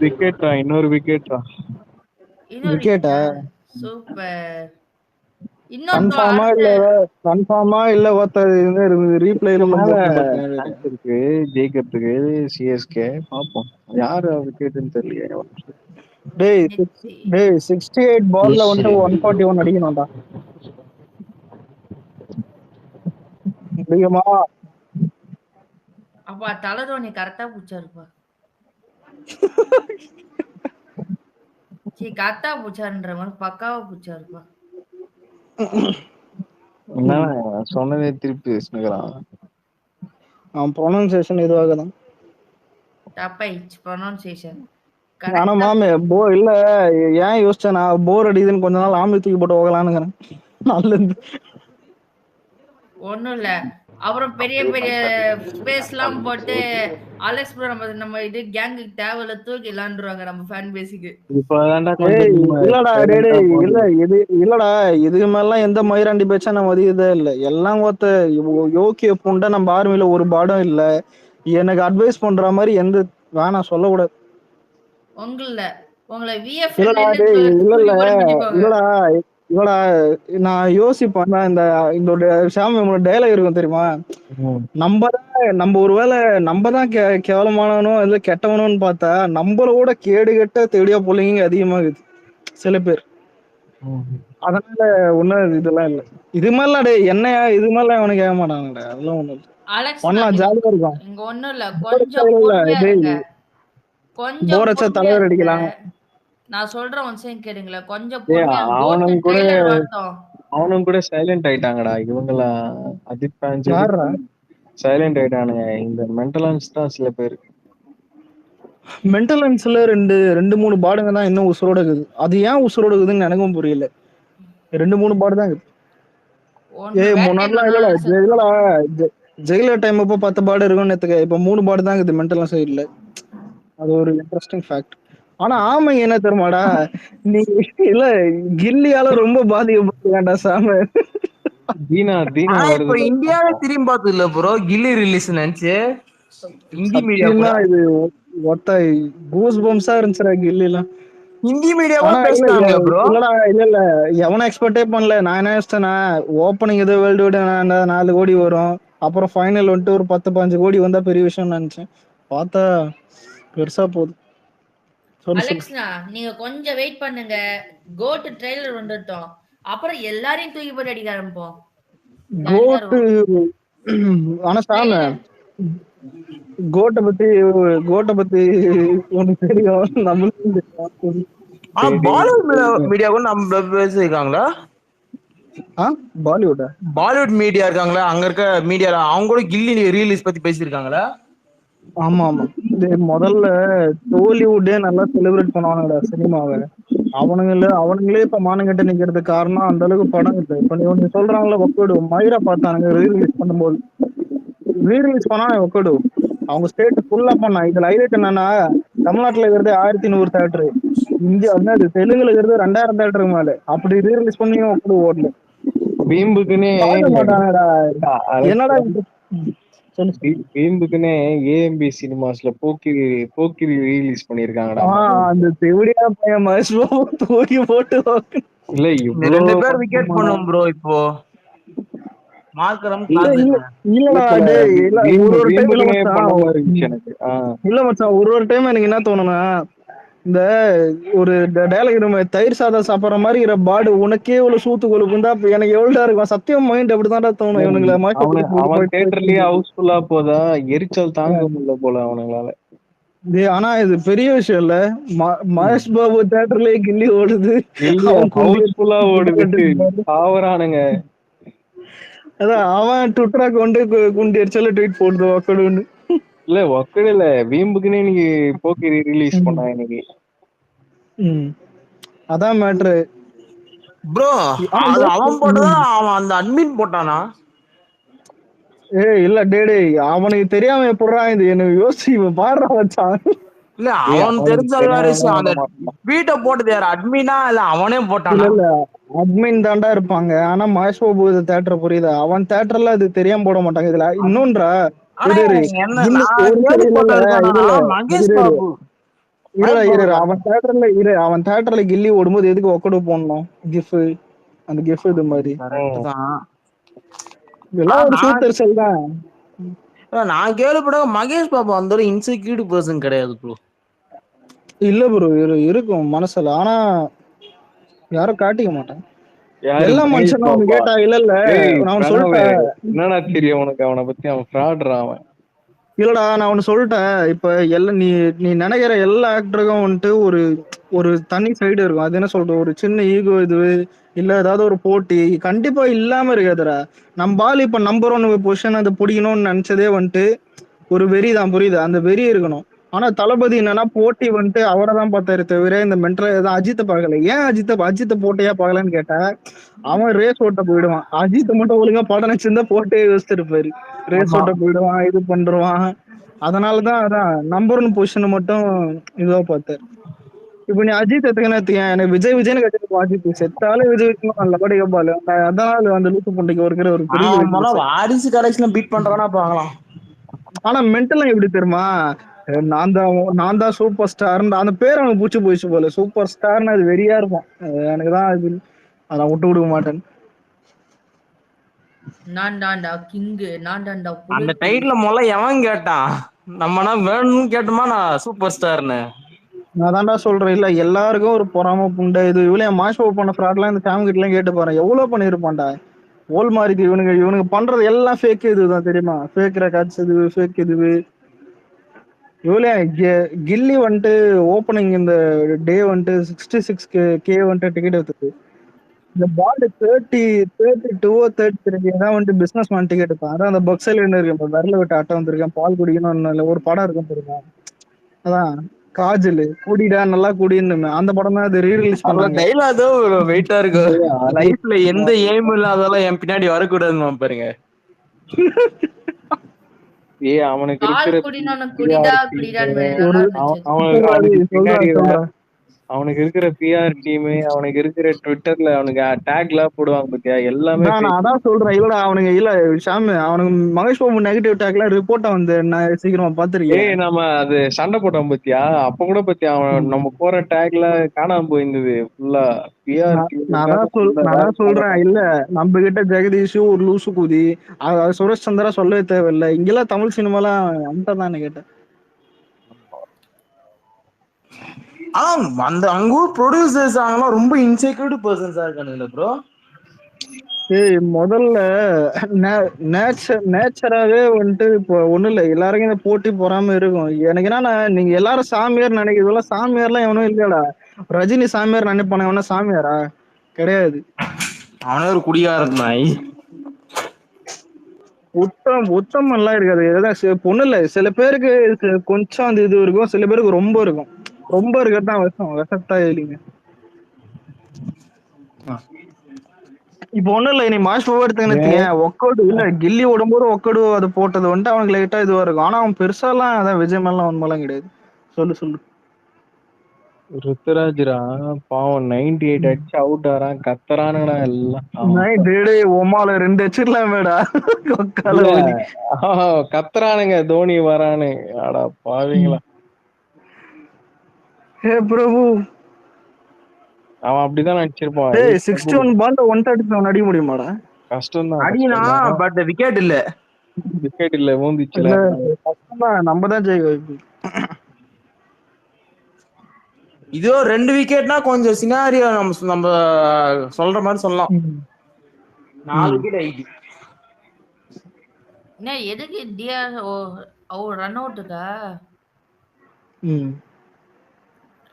விக்கெட்ரா, இன்னொரு விக்கெட்ரா. இன்னொரு விக்கெட்டா சூப்பர். இன்னொரு கன்ஃபார்மா இல்ல கன்ஃபார்மா இல்ல ஒருத்தர் ரீப்ளேல சான்ஸ் இருக்கு ஜெயிக்கிறதுக்கு சிஎஸ்கே. பாப்போம் யாரு விக்கெட்னு தெரியல. டேய் 68 பால்ல வந்து 141 அடிக்கணும்டா. முடியுமா? அப்பா தலதோனி கரெக்டா பூச்சாருப்பா. கரெக்டா பூச்சாருன்ற மாதிரி பக்காவா பூச்சாருப்பா. என்ன சொன்னதே திருப்பி பேசுனுக்கிறான். அவன் ப்ரொனன்சியேஷன் இதுவாக தான். தப்பாயிடுச்சு ப்ரொனன்சியேஷன். ஆனா மாமே இல்ல ஏன் யோசிச்சேன் நான் போர் அடிக்குதுன்னு கொஞ்ச நாள் ஆம்பளை தூக்கி போட்டு போகலான்னு நல்லது. ஒண்ணும் இல்ல. அப்புறம் பெரிய பெரிய ஸ்பேஸ் எல்லாம் போட்டு அலெக்ஸ் ப்ரோ நம்ம இது கேங்குக்கு தேவையில்ல தூக்கிலான்றாங்க நம்ம ஃபேன் பேஸுக்கு. இல்லடா இல்ல இல்லடா இதுக்கு மேலாம் எந்த மயிராண்டி பேச்சா நம்ம மதியதே இல்ல. எல்லாம் ஒருத்த யோக்கிய புண்டை நம்ம ஆர்மியில ஒரு பாடம் இல்ல. எனக்கு அட்வைஸ் பண்ற மாதிரி எந்த வேணாம் சொல்லக்கூடாது. உங்களை இல்லடா நான் யோசிப்பேன். இந்த ஷாமி டயலாக் இருக்கும் தெரியுமா? நம்ம ஒருவேளை நம்ம தான் கேவலமானவனோ இல்ல கெட்டவனோன்னு பார்த்தா நம்மளோட கேடு கெட்ட தேடியா பிள்ளைங்க அதிகமாகுது சில பேர். அதனால ஒண்ணும் இதெல்லாம் இல்ல. இது மாதிரிலாம் டே என்னையா இது மாதிரிலாம் அவனுக்கு கேட்க மாட்டாங்கடா. அதெல்லாம் ஒண்ணும் பண்ணலாம் ஜாலியா இருக்கும். இங்க ஒண்ணும் இல்ல. கொஞ்சம் பொறுமையா இருங்க. கொஞ்சம் தலைவர் அடிக்கலாம். நான் சொல்றேன் ஒன் செகண்ட் கேளுங்களேன். கொஞ்சம் பொறுமையா அவனும் கூட சைலண்ட் ஆயிட்டாங்கடா இவங்களா. அஜித் ஃபேன்ஸ் சைலண்ட் ஆயிட்டானுங்க. இந்த மென்டலன்ஸ் தான் சில பேர். மென்டலன்ஸ்ல ரெண்டு மூணு பாடுங்க தான் இன்னும் உசுரோட இருக்குது. அது ஏன் உசுரோட இருக்குதுன்னு எனக்கும் புரியல. 2-3 பாடு தான் இருக்குது. முன்னாடிலாம் இல்லடா ஜெயிலர் டைம் அப்போ 10 பாடு இருக்கும்னு எடுத்துக்க. இப்ப 3 பாடு தான் இருக்குது மென்டல் சைட்ல. அது ஒரு இன்ட்ரெஸ்டிங் ஃபேக்ட். ஆனா ஆமை என்ன தெரியுமாடா, நீ இல்ல கில்லியால ரொம்ப பாதிக்கப்பட்டிருக்காண்டா சாம. இப்ப இந்தியாவே திரும்பி பார்த்தது இல்ல ப்ரோ கில்லி ரிலீஸ் நினைச்சு. ஹிந்தி மீடியா இது ஒத்த கூஸ் பம்ஸா இருந்துச்சுடா கில்லிலாம். ஹிந்தி மீடியாவா பேசுறாங்க ப்ரோ. இல்ல எவனும் எக்ஸ்பெக்டே பண்ணல. நான் என்ன நினைச்சேன்னா ஓப்பனிங் ஏதோ வேர்ல்டு வைட் 4 கோடி வரும். அப்புறம் ஃபைனல் வந்துட்டு ஒரு 10-15 கோடி வந்தா பெரிய விஷயம் நினைச்சேன். பார்த்தா பெருசா போகுது. அலெக்ஸ்னா நீங்க கொஞ்சம் வெயிட் பண்ணுங்க. கோட் ட்ரெய்லர் வந்துட்டோம். அப்புறம் எல்லாரையும் தூக்கி போட்டு அடிக்க ஆரம்பிப்போம். ஆனா சாம கோட்டை பத்தி உனக்கு தெரியும். நம்மளுக்கு பாலிவுட் மீடியா கூட நம்ம பேசிருக்காங்களா? பாலிவுட் மீடியா இருக்காங்களா? அங்க இருக்க மீடியால அவங்க கூட கில்லி ரிலீஸ் பத்தி பேசிருக்காங்களா? ஆமா முதல்ல டோலிவுட்டே நல்லா செலிப்ரேட் பண்ணுவானுங்கடா சினிமாவை. அவனுங்களே இப்ப மானங்கட்ட நிக்கிறதுக்கு காரணம் அந்த அளவுக்கு படம் இல்லை. இப்ப நீ சொல்றாங்களா ஒக்கடு மயிரா பார்த்தானுங்க ரீரிலீஸ் பண்ணும்போது. ரீரிலீஸ் பண்ணா ஒக்கடு அவங்க ஸ்டேட் ஃபுல்லா பண்ணா. இதுல ஹைலைட் என்னன்னா தமிழ்நாட்டுல இருக்கிறது 1100 தேட்டரு, இந்தியா வந்து தெலுங்குல இருக்கிறது 2000 தேட்டருக்கு மேல. அப்படி ரீரிலீஸ் பண்ணி ஒக்கடு ஓடல. என்னடா ஏஎம்பி சினிமாஸ்ல போக்கிரி ரிலீஸ் பண்ணிருக்காங்கடா. அந்த தெவடியா பையன் மகேஷ் பாபு தூக்கி போட்டு இல்ல இவ்வளவு 2 பேர் விக்கெட் பண்ணும் ப்ரோ. இப்போ இல்ல மச்சான் ஒரு டைம் எனக்கு என்ன தோணுனா இந்த ஒரு டயலாக் தயிர் சாதம் சாப்பிடுற மாதிரி பாடு உனக்கே இவ்வளவு சூத்து கொழுப்புந்தா எனக்கு எவ்வளவு இருக்கும். சத்தியம் மைண்ட் அப்படிதான்டா தோணும் இவனுங்களை. ஹவுஸ்ஃபுல்லா போதா எரிச்சல் தாங்க முடியல போல அவனுங்களால. ஆனா இது பெரிய விஷயம் இல்ல. மகேஷ் பாபு தியேட்டர்லயே கில்லி ஓடுது. ஹவுஸ்ஃபுல்லா ஓடுது. ஆவறானுங்க. அதான் அவன் ட்விட்டரா கொண்டு குண்டி அடிச்சால ட்வீட் போடுது ஒக்கடுன்னு. இல்ல ஒக்கடு இல்ல வீம்புக்குன்னு இன்னைக்கு போக்கிரி ரிலீஸ் பண்ணா இன்னைக்கு. அதான் மேட்ரு ப்ரோ. அது அவன் போட்டதா அவன் அந்த அட்மின் போட்டானா? இல்ல டேடே அவனுக்கு தெரியாம எப்படா இது எனக்கு யோசிச்சு பாடுறா வச்சான். இல்ல அவன் தெரிஞ்ச அந்த ட்வீட்டை போட்டது யார் அட்மினா இல்ல அவனே போட்டானா? இல்ல அட்மின் தாண்டா இருப்பாங்க. ஆனா மகேஷ் பாபு தேட்டர் புரியுதா? அவன் தேட்டர்ல அது தெரியாம போட மாட்டாங்க. இதுல இன்னொன்றா ஆனா இரு என்ன கில்லி நான் ஒரு சரி இல்ல கேள்விப்பட்டது இல்ல என்னன்னா இல்ல மகேஷ் இரு பாபு இரு மகேஷ் பாபு அவன் தேட்டர்ல கில்லி ஓடும்போது எதுக்கு ஒக்கடு போடணும் கிஃப் அந்த கிஃப் இது மாதிரி கரெக்ட் ம். தான். ஆனா இதெல்லாம் ஒரு சூப்பர் செல் தான். நான் கேள்விப்பட மகேஷ் பாபு அந்த ஒரு இன்செக்யூர்டு பர்சன் கிடையாது ப்ரோ. இல்ல ப்ரோ இருக்கும் மனசுல, ஆனா யாரும் காட்டிக்க மாட்டான். யாரு எல்லா மகேஷ் மனுஷனும் அவனு பாபா? கேட்டா இல்ல டேய் நான் அவனு பிரணவு, சொல்லிட்டேன். என்னடா தெரியும் உனக்கு அவனை பத்தி? அவன் ஃப்ராட்ரா அவன். இல்லடா நான் அவனு சொல்லிட்டேன். இப்ப எல்லாம் நீ நீ நினைக்கிற எல்லா ஆக்டருக்கும் வந்துட்டு ஒரு ஒரு தனி சைடு இருக்கும். அது என்ன சொல்றது, ஒரு சின்ன ஈகோ இது இல்ல ஏதாவது ஒரு போட்டி கண்டிப்பா இல்லாம இருக்காதுடா. நம்ம ஆள் இப்ப நம்பர் 1 பொசிஷன் அதை பிடிக்கணும்னு நினைச்சதே வந்துட்டு ஒரு வெறி தான், புரியுது, அந்த வெறி இருக்கணும். ஆனா தளபதி என்னன்னா போட்டி வந்துட்டு அவரை தான் பார்த்தாரு தவிர இந்த மென்டல் ஏதாவது அஜித்தை பார்க்கல. ஏன் அஜித்தை போட்டியா பார்க்கலன்னு கேட்டா அவன் ரேஸ் ஓட்ட போயிடுவான். அஜித் மட்டும் ஒழுங்கா படம் நினைச்சிருந்தா போட்டே யோசிச்சிருப்பாரு. ரேஸ் ஆமா. ஓட்ட போயிடுவான், இது பண்றான். அதனாலதான் அதான் நம்பர் 1 பொசிஷன் மட்டும் இதுவா பார்த்தாரு. இப்ப நீ அஜித் எத்துக்கன்னு எடுத்துக்கேன், எனக்கு விஜய்னு கட்டிருப்போம். அஜித் செத்தாலும் விஜய் நல்ல படி கேட்பாரு. அதான் அந்த லூசு பொண்டைக்கு இருக்கிற ஒரு பெரிய அவன் போனா weakness. வாரிசு கலெக்ஷன் பீட் பண்றானா பார்க்கலாம். ஆனா மென்டல் எப்படி தெரியுமா, நான் தான் சூப்பர் ஸ்டார் அந்த பேர் அவனுக்கு பூச்சி போயிடுச்சு போல. சூப்பர் ஸ்டார்னு அது வெறியா இருக்கும். எனக்கு தான் அது அதான் விட்டு கொடுக்க மாட்டேன். நான் தான்டா கிங்கு, நான் தான்டா அந்த புலிப்பு. டைட்டில் முதல்ல எவன் கேட்டான்? நம்மனா வேணும்னு கேட்டோமா நான் சூப்பர் ஸ்டார்னு. நான் தான்டா சொல்றேன், இல்ல எல்லாருக்கும் ஒரு பொறாம புண்டை இது இவ்வளவு மாஷ் பண்ண ஃப்ராட்லாம் இந்த ஃபேமிலி கிட்ட எல்லாம் கேட்டு பாறேன், எவ்வளவு பண்ணிருப்பான்டா. ஓல் மாறிக்கு இவனுக்கு பண்றது எல்லாம் ஃபேக் இதுதான் தெரியுமா, ஃபேக் ரெக்கார்ட்ஸ் இது ஃபேக் இது. இவ்வளோ கில்லி வந்துட்டு ஓப்பனிங் இந்த டே வந்துட்டு 66K வந்துட்டு டிக்கெட் எடுத்தது. இந்த பாண்டு 32 தான் வந்துட்டு பிசினஸ் மேன் டிக்கெட் எடுத்தான். அதான் அந்த பக்ஸைல இருக்கு, விரல விட்டு அட்டை வந்திருக்கேன், பால் குடிக்கணும் இல்ல ஒரு படம் இருக்கும் தெரியுமா, அதான் காஜல் குடிடா நல்லா குடின்னு அந்த படம் தான் அது ரீரிலீஸ் அதுல பண்ணாங்க. டைலாக் வெயிட்டா இருக்கு. டேய் அது லைஃப்ல எந்த எய்ம் இல்லாதெல்லாம் என் பின்னாடி வரக்கூடாதுன்னு பாருங்க. அவனுக்கு இருக்கிற பால் குடினோன்னு குடிடா பிஆர் குடிடான்னு டீமு, நல்லா ஒரு இருந்துச்சு அது. அவனுக்கு பின்னாடி சொல்றா அவனுக்கு இருக்கிற பிஆர் டீமு, அவனுக்கு இருக்கிற ட்விட்டர்ல அவனுக்கு டேக்லாம் போடுவாங்க பாத்தியா, எல்லாமே நான் fake. அதான் சொல்றேன். இல்லடா அவனுங்க இல்ல ஷாமு, அவனுக்கு மகேஷ் பாபு நெகட்டிவ் டேக்லாம் ரிப்போர்ட்டா வந்து நான் சீக்கிரமா பாத்துருக்கேன். நம்ம அது சண்டை போட்டோம் பாத்தியா, அப்ப கூட பாத்தியா அவன் நம்ம போற டேக்ல காணாம போயிருந்தது ஃபுல்லா. பிஆர் டீமுக்காக ஃபுல்லா நான் வேற தான் சொல்றேன், இல்ல நம்ம கிட்ட ஜெகதீஷ் ஒரு லூசு குதி, அது சுரேஷ் சந்திரா சொல்லவே தேவையில்லை. இங்கெல்லாம் தமிழ் சினிமாலாம் அந்த தான் கேட்டேன். ஆனா அந்த அங்க ஊர் ப்ரொடியூசர்ஸ் ஆகலாம் ரொம்ப இன்செக்யூர்டு பர்சன்ஸா இருக்கானுங்களே ப்ரோ. ஏய் முதல்ல நேச்சராவே வந்துட்டு இப்போ ஒண்ணும் இல்ல, எல்லாருக்கும் இந்த போட்டி பொறாம இருக்கும். எனக்கு என்னன்னா நீங்க எல்லாரும் சாமியார் நினைக்கிறதுல சாமியார்லாம் எவனும் இல்லடா. ரஜினி சாமியார் நினைப்பான எவனா சாமியாரா கிடையாது. அவனே ஒரு குடிகாரன் நாய். உத்தமம் எல்லாம் இருக்காது. ஏதாவது பொண்ணு இல்ல, சில பேருக்கு கொஞ்சம் அந்த இது இருக்கும், சில பேருக்கு ரொம்ப இருக்கும். ரொம்ப இருக்கிறது தான் விஷத்தா இல்லைங்க. இப்ப ஒண்ணும் இல்ல, நீ மாஷ் ஓவர் எடுத்துக்கினேன் ஒக்கோடு இல்ல கில்லி ஓடும்போது ஒக்கடு அது போட்டது வந்துட்டு அவனுக்கு லைட்டா இதுவா இருக்கும். ஆனா அவன் பெருசாலாம் அதான் விஜய் மேலாம் உண்மைலாம் கிடையாது. சொல்லு ருத்துராஜ்ரா பாவம் 98 அடிச்சு அவுட் ஆறான், கத்துறானுங்கடா எல்லாம். டேடே ஒமால 2 வச்சிடலாமேடா கொக்கால இல்ல ஓலி. கத்துறானுங்க தோனி வரானு. அடா பாவீங்களா, ஹே பிரபு, அவன் அப்படிதான் நினைச்சிருப்பான். டேய் 61 பால்ல 137 அடிக்க முடியுமாடா? கஷ்டம் தான், அடினா பட் விக்கெட் இல்ல. விக்கெட் இல்ல, ஊந்துச்சுல. இல்ல கஷ்டம்தான், நம்ம தான் ஜெயிக்க வாய்ப்பு. இதோ 2 விக்கெட்னா கொஞ்சம் சினாரியோ நம்ம சொல்ற மாதிரி சொல்லலாம். 4 விக்கெட் ஆயிடுச்சு. என்ன எதுக்கு டிஆர் ஓ ரன் அவுட்டுக்கா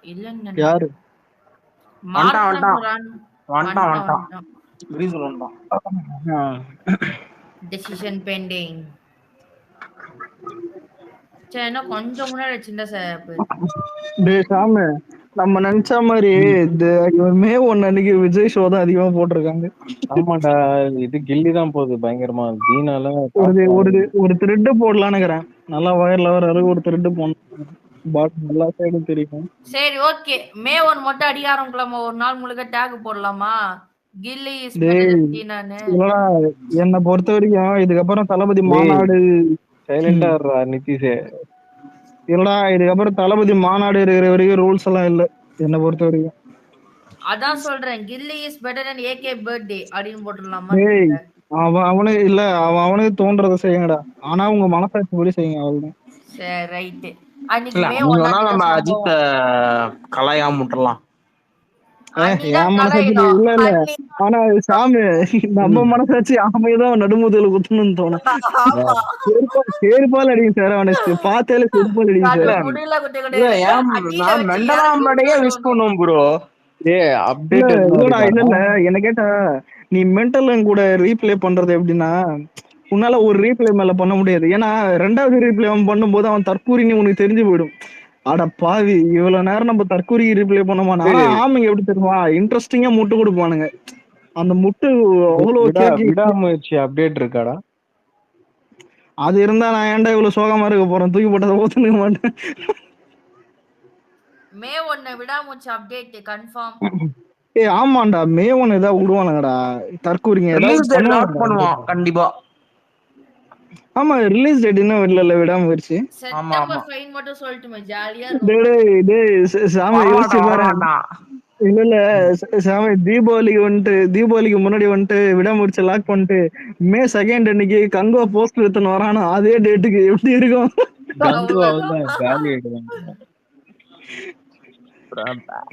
இல்லன்னு யாரு வந்துட்டான். கிரீஸ்ல வந்துட்டான். Decision pending. சரி என்ன கொஞ்சம் முன்னாடி சின்ன சார் டேய் சாமு, நம்ம நினைச்ச மாதிரி மே 1 அன்னைக்கு விஜய் ஷோ தான் அதிகமா போட்டிருக்காங்க. ஆமாண்டா, இது கில்லி தான் போகுது பயங்கரமா. தீனால ஒரு த்ரெட் போடலான்னு நல்லா வயர்ல வர அளவுக்கு ஒரு த்ரெட் போடணும். பாட் எல்லா சைடும் தெரியும். சரி ஓகே, மே 1 மட்டும் அடிக்க ஆரம்பிக்கலாமா? ஒரு நாள் முழுக்க டேக் போடலாமா? கில்லி டேய் நானு என்னை பொறுத்த வரைக்கும் இதுக்கப்புறம் தளபதி மாநாடு சைலண்டா இருறா நிதிஷே. இல்லடா இதுக்கப்புறம் தளபதி மாநாடு இருக்கிற வரைக்கும் ரூல்ஸ் எல்லாம் இல்ல என்ன பொறுத்த வரைக்கும். அதான் சொல்றேன், Ghilli is better than AK birthday அப்படின்னு போட்டுடலாமா? ஏய் அவனுக்கு இல்ல அவனுக்கு தோன்றதை செய்யுங்கடா. ஆனா உங்க மனசாட்சி படி செய்யுங்க அவ்வளவுதான். சரி ரைட்டு. அன்னைக்கு இல்ல மே நீங்க 1 வேணா அன்னைக்கு நம்ம சம்பவம். அஜித்த கலையாம விட்டுறலாம். அன்னிதான் என் மனசாட்சி கலாயிடும். இல்ல இல்ல. ஆனா சாமி நம்ம மனசாட்சி ஆமையதான் நடுமுதல் குத்தணும்னு தோணும். ஆமா. செருப்பால் அடிக்கும் சார் அவனை பார்த்தாலே செருப்பால் அடிக்கும் கண்ணு சார். முடியல குட்டி இல்ல குட்டி ஏன் அடியில நான் வச்சு மெண்டலாம்படையே இறக்கி விஷ் பண்ணுவோம் ப்ரோ. அப்டேட் இல்லடா இல்ல இல்ல என்ன கேட்டா நீ மென்டல் கூட ரீப்ளே பண்றது எப்படின்னா உன்னால ஒரு ரீப்ளே மேல பண்ண முடியாது. ஏன்னா 2வது ரீப்ளே அவன் பண்ணும்போது அவன் தற்கூரின்னு உனக்கு தெரிஞ்சு போயிடும். அட பாவி இவ்வளவு நேரம் நம்ம தற்கூரி ரீப்ளே பண்ணோமானா. ஆனா ஆமைங்க எப்படி தெரியுமா இன்ட்ரெஸ்டிங்கா முட்டு கொடுப்பானுங்க. அந்த முட்டு அவ்வளவு கேட்க விடாமுயற்சி அப்டேட் இருக்காடா? அது இருந்தா நான் ஏன்டா இவ்வளவு சோகமா இருக்க போறேன். தூக்கி போட்டதை ஓத்துனுக்க மாட்டேன். மே 1 விடாமூச்சு அப்டேட் கன்ஃபார்ம். ஆமாண்டா மே 1 ஏதாவது விடுவானுங்கடா தற்கூரிங்க ஏதாவது ரிலீஸ் டேட் லாக் பண்ணுவாங்க. பண்ணுவான் கண்டிப்பா. ஆமா ரிலீஸ் டேட் இன்னும் இல்ல விடாமுயற்சி. செப்டம்பர் 5 மட்டும் சொல்லட்டுமே ஜாலியா டேய் இருக்கும். டேய் சாமி யோசிச்சு பாரு. இல்ல இல்ல சாமி தீபாவளிக்கு முன்னாடி வந்துட்டு விடாமுடிச்சு லாக் பண்ணிட்டு மே 2 அன்னைக்கு கங்கோ போஸ்ட் எடுத்துன்னு வரானோ அதே டேட்டுக்கு எப்படி இருக்கும்? கங்குவாவுதான் காலி ஆயிடுவாங்க.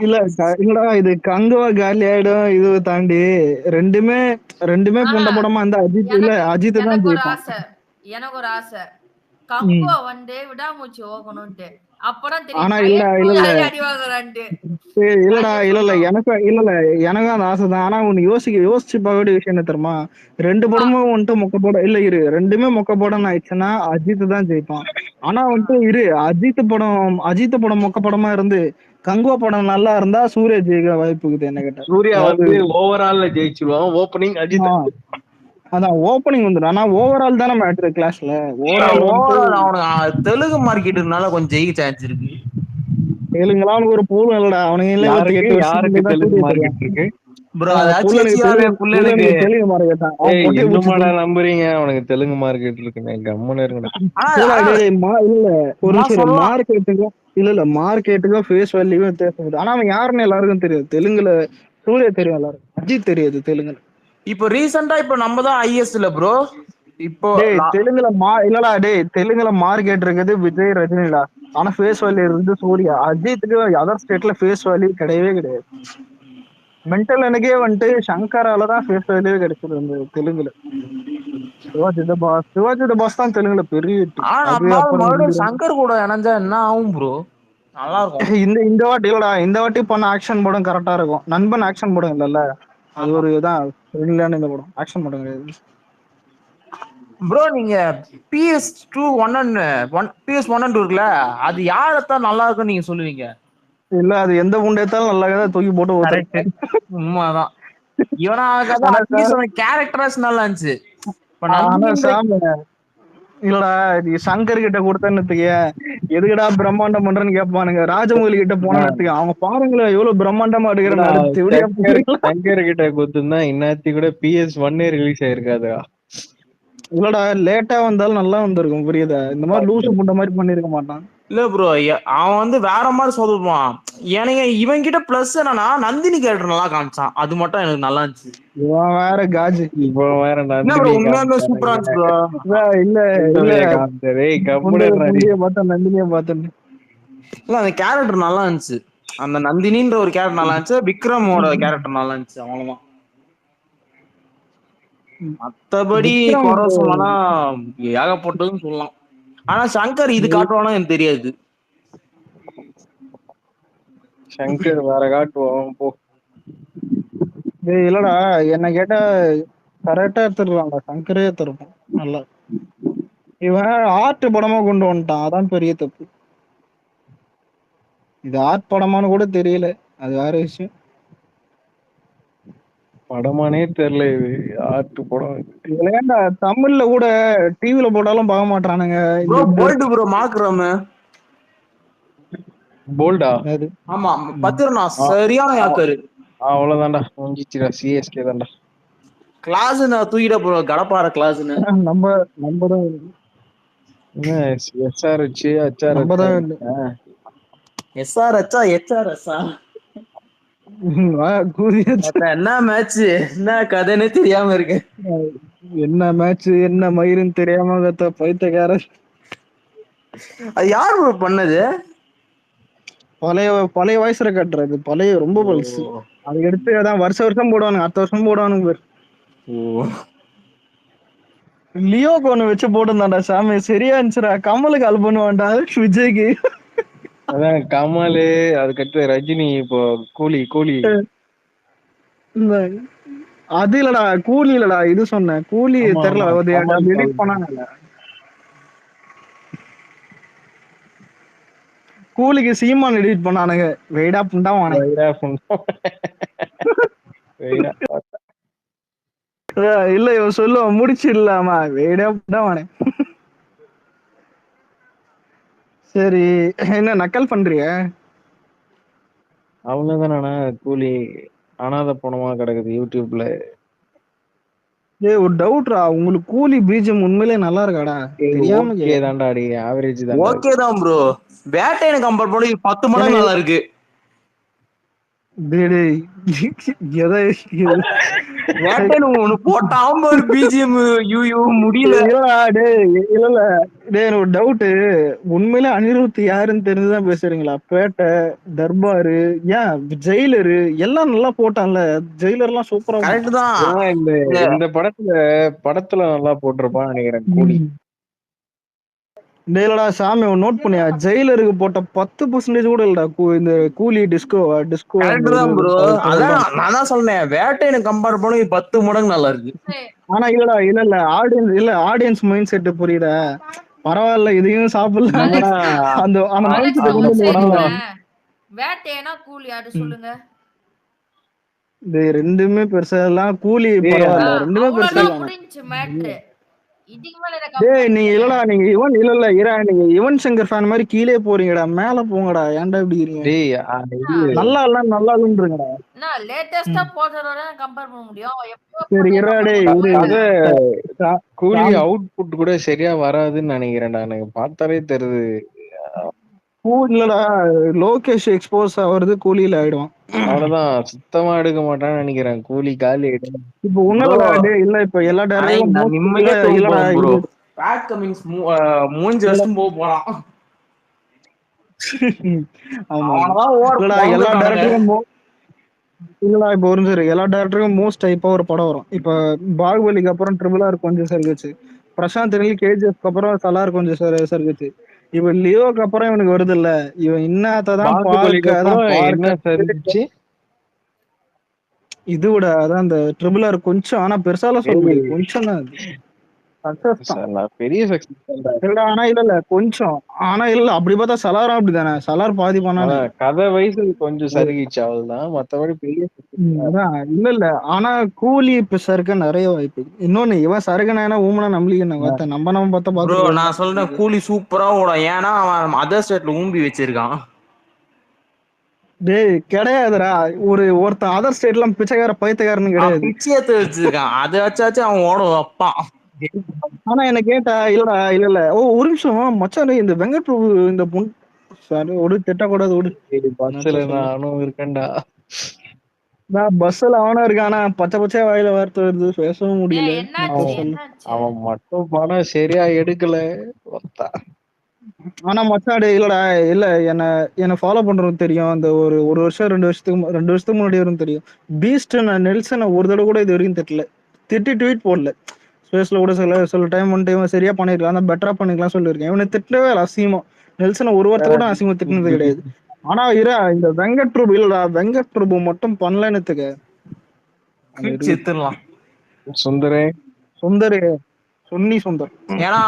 இல்லடா இது கங்குவா காலி ஆயிடும். இது தாண்டி ரெண்டுமே புண்ட படமா இருந்தா அஜித் இல்ல அஜித் தான் ஜெயிப்பான். எனக்கு ஒரு ஆசை கங்குவா வந்து விடாமூச்சு ஓகணும்ட்டு. அப்பதான் ஆனா தெரியும் இல்ல அடி வாங்குறான்ட்டு. இல்லடா இல்ல எனக்கும் அந்த ஆசை தான். ஆனா உனக்கு யோசிச்சு பார்க்க வேண்டிய விஷயம் என்ன தெரியுமா? 2 படமும் வந்துட்டு மொக்க படம் இல்ல ரெண்டுமே மொக்க படம் ஆயிடுச்சுன்னா அஜித் தான் ஜெயிப்பான். ஆனா வந்துட்டு அஜித் படம் மொக்க படமா இருந்து கங்குவா படம் நல்லா இருந்தா சூர்யா ஜெயிக்க வாய்ப்பு இருக்குது என்ன கேட்டா. சூர்யா வந்து ஓவரால்ல ஜெயிச்சிருவான். ஓப்பனிங் அஜித். அதான் ஓப்பனிங் வந்துடும். ஆனா ஓவரால் தானே மேட்ரு கிளாஸ்ல. ஓவரால் அவனுக்கு தெலுங்கு மார்க்கெட்டுனால கொஞ்சம் ஜெயிக்க சான்ஸ் இருக்கு. தெலுங்குலாம் அவனுக்கு ஒரு பூலம் இல்லடா. அவனுக்கு இல்ல 8 யாருக்கு வருஷம் தெலுங்கு மார்க்கெட் இருக்கு ப்ரோ தெலுங்கு மார்க்கெட் இன்னுமாடா நம்புறீங்க? அவனுக்கு தெலுங்கு மார்க்கெட் இருக்குன்னு கம்முன்னு இருங்கடா. ஒரு நிமிஷம் மார்க்கெட்டுக்கும் இல்ல மார்க்கெட்டுக்கும் ஃபேஸ் வேல்யூவும் வித்தியாசம். ஆனா அவன் யாருன்னு எல்லாருக்கும் தெரியாது. தெலுங்குல சூர்யா தெரியும் எல்லாருக்கும். அஜித் தெரியாது தெலுங்குல. இப்போ ரீசெண்டா இப்போ நம்ம தான் ஐஎஸ்ல ப்ரோ. இப்போ தெலுங்குல இல்லடா தெலுங்குல மார்க்கெட் இருக்குது விஜய் ரஜினிடா. ஆனா ஃபேஸ் வேல்யூ இருந்து சூர்யா. அஜித்துக்கு அதர் ஸ்டேட்ல ஃபேஸ் வேல்யூ கிடையவே கிடையாது. மென்டல் எனக்கே வந்துட்டு சங்கராலதான் ஃபேஸ் வேல்யூ கிடைச்சிருந்தது தெலுங்குல. சிவாஜி த பாஸ் தான் தெலுங்குல பெரிய மறுபடியும் சங்கர் கூட இணைஞ்சா என்ன ஆகும் ப்ரோ? நல்லா இருக்கும். இந்த வாட்டி இல்லடா. இந்த வாட்டி பண்ண ஆக்ஷன் படம் கரெக்டா இருக்கும். நண்பன் ஆக்ஷன் படம் இல்லல்ல. அது ஒரு இதான் இந்த படம் ஆக்ஷன் படம் கிடையாது ப்ரோ. நீங்க PS2 1 and 2 இருக்குல்ல, அது யாரத்தான் நல்லா இருக்குன்னு நீங்க சொல்லுவீங்க? இல்ல அது எந்த முண்டேத்தாலும் நல்லா தூக்கி போட்டு உண்மைதான். கேரக்டர்ஸ் நல்லா இருந்துச்சு. இல்லடா நீ சங்கர் கிட்ட கொடுத்தன்னு எதுக்கடா பிரம்மாண்டம் பண்றேன்னு கேட்பானுங்க. ராஜமௌலி கிட்ட போனேன்னு அவங்க பாருங்களேன் எவ்வளவு பிரம்மாண்டமா எடுக்கிறேன்னு. சங்கர் கிட்ட கொடுத்துருந்தா இன்னத்தி கூட PS1 ரிலீஸ் ஆயிருக்காதா? இல்லடா லேட்டா வந்தாலும் நல்லா வந்திருக்கும். புரியுதா? இந்த மாதிரி லூசு புண்ட மாதிரி பண்ணிருக்க மாட்டான். இல்ல ப்ரோ அவன் வந்து வேற மாதிரி சொல்லுவான். எனக்கு இவன் கிட்ட பிளஸ் என்னன்னா நந்தினி கேரக்டர் நல்லா காமிச்சான். அது மட்டும் எனக்கு நல்லா இருந்துச்சு. இவன் வேற காஜி. இப்போ வேற உண்மையாலுமே சூப்பரா இருந்துச்சு. நந்தினிய பார்த்தேன். இல்ல அந்த கேரக்டர் நல்லா இருந்துச்சு. அந்த நந்தினின்ற ஒரு கேரக்டர் நல்லா இருந்துச்சு. விக்ரமோட கேரக்டர் நல்லா இருந்துச்சு. அவ்வளவுதான். மத்தபடி குறை சொல்லலாம் ஏகப்பட்டதுன்னு சொல்லலாம். ஆனா சங்கர் இது காட்டுவானா எனக்கு தெரியாது. சங்கர் வேற காட்டுவோம் போ. இல்லடா என்ன கேட்டா கரெக்டா எடுத்துருவாங்க. சங்கரே எடுத்துருப்பான் நல்லா. இவன் ஆர்ட் படமா கொண்டு வந்துட்டான். அதான் பெரிய தப்பு. இது ஆர்ட் படமானு கூட தெரியல. அது வேற விஷயம். படமானே தெரியல. இது ஆர்ட் படம். இதுல ஏன்டா தமிழ்ல கூட டிவில போட்டாலும் பார்க்க மாட்டானுங்க. ப்ரோ மார்க்ரம் போல்டா. ஆமா பத்திரனா சரியான யாக்கரு. அவ்வளவுதான்டா முடிஞ்சிச்சுடா. சிஎஸ்கே தான்டா. கிளாஸ் நான் தூக்கிட ப்ரோ. கடப்பார கிளாஸ் நம்ம SRH, HRH நம்ம தான் SRH HRS கூதியாச்சு. என்ன மேட்ச் என்ன கதைன்னு தெரியாம இருக்கு. என்ன மேட்ச் என்ன மயிருன்னு தெரியாம கத்த பைத்தியக்காரன். அது யார் bro பண்ணது? பழைய பழைய வாய்ஸ் ரெக்கார்டர், அது பழைய ரொம்ப பல்சு. அது எடுத்து அதான் வருஷம் போடுவானுங்க, அடுத்த வருஷம் போடுவானுங்க பேர். லியோக்கு ஒண்ணு வச்சு போட்டுருந்தாண்டா சாமி, சரியா இருந்துச்சுடா. கமலுக்கு கால் பண்ணுவான்டா விஜய்க்கு. அதான் கமலு, அதுக்கடுத்து ரஜினி, இப்போ கூலி இல்ல, அது இல்லடா, கூலி இல்லடா, இது சொன்னேன். கூலி ஆமா தெரியல, ஆமா அது கமல் delete கால் பண்ணாங்கல்ல. கூலிக்கு சீமான் எடிட் பண்ணானுங்க. வெயிடா புண்டா வானே. இல்ல இவன் சொல்லுவான் முடிச்சிடலாமா, வெயிடா புண்டா வானே. சரி, என்ன நக்கல் பண்றிய? அவ்வளவுதானா கூலி அனாதை பணமா கிடக்குது யூடியூப்ல. ஏய் ஒரு டவுட்ரா, உங்களுக்கு கூலி பீஜம் உண்மையிலே நல்லா இருக்காடா? தெரியாம ஓகே தான்டா, அடி ஆவரேஜ் தான்டா. ஓகே தான் ப்ரோ. வேட்டையனை கம்பேர் பண்ணி 10 மடங்கு நல்லா இருக்கு. வேட்டையன் ஒண்ணு போட்டாம ஒரு பிஜிஎம் யூ முடியல. ஒரு டவுட், உண்மையில அனிருத் யாருன்னு தெரிஞ்சுதான் பேசுறீங்களா? பேட்டை, தர்பாரு, ஏன் ஜெயிலரு எல்லாம் நல்லா போட்டான்ல. ஜெயிலர் எல்லாம் சூப்பரா கரெக்ட் தான். இந்த படத்துல நல்லா போட்டிருப்பான்னு நினைக்கிறேன் கூலி. டேலடா சாமி நோட் பண்ணியா, ஜெயிலருக்கு போட்ட 10% கூட இல்லடா இந்த கூலி டிஸ்கோ. கரெக்ட் தான் ப்ரோ. அதான் நான் தான் சொன்னேன், வேட்டையனை கம்பேர் பண்ணி 10 மடங்கு நல்லா இருக்கு. ஆனா இல்ல ஆடியன்ஸ் மைண்ட் செட் புரியுதா? பரவாயில்ல இதையும் சாப்பிடலாம். அந்த மைண்ட் செட் கொண்டு வேட்டையனா கூலி யாரு சொல்லுங்க? ரெண்டுமே பெருசா எல்லாம். கூலி பரவாயில்ல, ரெண்டுமே பெருசா இல்ல. முடிஞ்சு மேட்ரு. இதுக்கு மேல டேய் நீங்க இல்லடா, நீங்க இவன் இல்ல நீங்க யுவன் சங்கர் ஃபேன் மாதிரி கீழே போறீங்கடா, மேல போங்கடா. ஏன்டா இப்படி இருக்கீங்க? டேய் நல்லா இல்லன்றீங்கடா. நான் லேட்டஸ்டா போட்டதோட கம்பேர் பண்ண முடியும். சரி இரா டேய், கூலி அவுட்புட் கூட சரியா வராதுன்னு நினைக்கிறேன்டா, எனக்கு பார்த்தாலே தெரியுது. இல்லடா, லோகேஷ் எக்ஸ்போஸ் ஆகுறது கூலியில ஆயிடும். அவ்வளவுதான், சுத்தமா எடுக்க மாட்டான்னு நினைக்கிறேன். கூலி காலி இப்ப உன்னடா இல்ல, இப்ப எல்லா டேரக்டரும் இல்லடா ப்ரோ பேட் கமிங்ஸ் மூஞ்சி வச்சு போறான். ஆமா இல்லடா, எல்லா டேரக்டரும் இல்லடா, இப்ப ஒரு சரி எல்லா டேரக்டருக்கும் மோஸ்ட் டைப்பா ஒரு படம் வரும். இப்ப பாகுபலிக்கு அப்புறம் RRR கொஞ்சம் சர்க்குச்சு, பிரசாந்த் KGF அப்புறம் சலார் கொஞ்சம் சர்க்குச்சு, இப்ப லியோக்கு அப்புறம் இவனுக்கு வருது இல்ல. இவன் இன்னதான் இது விட அதான் இந்த RRR கொஞ்சம், ஆனா பெருசால சொல்ல முடியாது, கொஞ்சம் தான் பெரிய சக்சஸ். ஆனா இல்ல கொஞ்சம், ஆனா இல்ல அப்படி பார்த்தா சலாரும் அப்படிதானே. சலார் பாதி பண்ணானே, கதை வயசு கொஞ்சம் சருகிச்சு அவ்வளவுதான், மத்தபடி பெரிய இல்ல. ஆனா கூலி இப்ப சருக்க நிறைய வாய்ப்பு. இன்னொன்னு இவன் சருகனா ஊமனா நம்மளுக்கு நம்ம பார்த்தா ப்ரோ நான் சொல்றேன் கூலி சூப்பரா ஓடும். ஏன்னா அவன் அதர் ஸ்டேட்ல ஊம்பி வச்சிருக்கான். டேய் கிடையாதுடா, ஒருத்தன் அதர் ஸ்டேட்லாம் பிச்சைக்கார பைத்தியக்காரன்னு கிடையாது, பிச்சை எடுத்து வச்சிருக்கான். அதை வச்சாச்சு அவன் ஓடும் அப்பா. ஆனா என்ன கேட்டா இல்ல ஒரு நிமிஷம் மச்சான், இந்த வெங்கட் பிரபு இந்த பொண்ணு திட்டக்கூடாது விடு. பஸ்ல நானும் இருக்கேன்டா. பஸ்ல அவனும் இருக்கானா, பச்சை வாயில வார்த்தை வருது, பேசவும் முடியல. அவன் மட்டும் படம் சரியா எடுக்கல. ஆனா மச்சாடு இல்லடா, இல்ல என்ன ஃபாலோ பண்றது தெரியும். அந்த ஒரு வருஷம் 2 வருஷத்துக்கு முன்னாடி வரும் தெரியும். பீஸ்ட் நெல்சன் ஒரு தடவை கூட இது வரைக்கும் திட்டி ட்வீட் போடல. ஸ்பேஸ்ல கூட சில டைம் வந்துட்டு இவன் சரியா பண்ணிருக்கலாம், ஆனா பெட்டரா பண்ணிக்கலாம் சொல்லியிருக்கேன். இவனை திட்டவே இல்லை அசிங்கமா. நெல்சனை ஒரு வார்த்தை கூட அசிங்கமா திட்டினது கிடையாது. ஆனா இந்த வெங்கட் பிரபு இல்லடா, வெங்கட் பிரபு மட்டும் பண்ணலன்னுத்துக்க சுந்தரே சொன்னி சுந்தர். ஏன்னா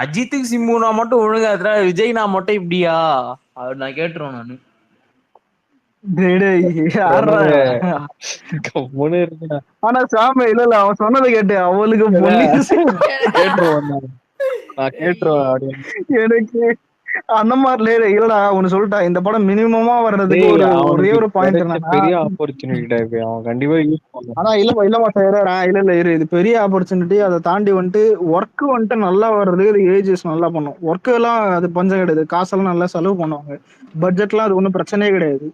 அஜித்துக்கு சிம்புனா மட்டும் ஒழுங்கா இருக்கிற, விஜய்னா மட்டும் இப்படியா அவர் நான் கேட்டுருவேன் நானு. ஆனா சாமி இல்ல அவன் சொன்னதை கேட்டு அவளுக்கு கேட்டுருவேன். எனக்கு அந்த மாதிரி இல்லடா ஒன்னு சொல்லிட்டா இந்த படம் மினிமமா வர்றதுக்கு டேய் ஒரே அவனுக்கு ஒரு பாயிண்ட் கிடைச்ச என்னன்னா, பெரிய ஆப்பர்ச்சுனிட்டி இது. அவன் கண்டிப்பா யூஸ் பண்ணுவான். ஆனா இல்ல இரு இது பெரிய ஆப்பர்ச்சுனிட்டி. அதை தாண்டி வந்துட்டு ஒர்க் வந்துட்டு நல்லா வர்றது இது ஏஜஸ் நல்லா பண்ணும். ஒர்க் எல்லாம் அது பஞ்சம் கிடையாது, காசெல்லாம் நல்லா செலவு பண்ணுவாங்க, பட்ஜெட்லாம் அது ஒன்றும் பிரச்சனையே கிடையாது.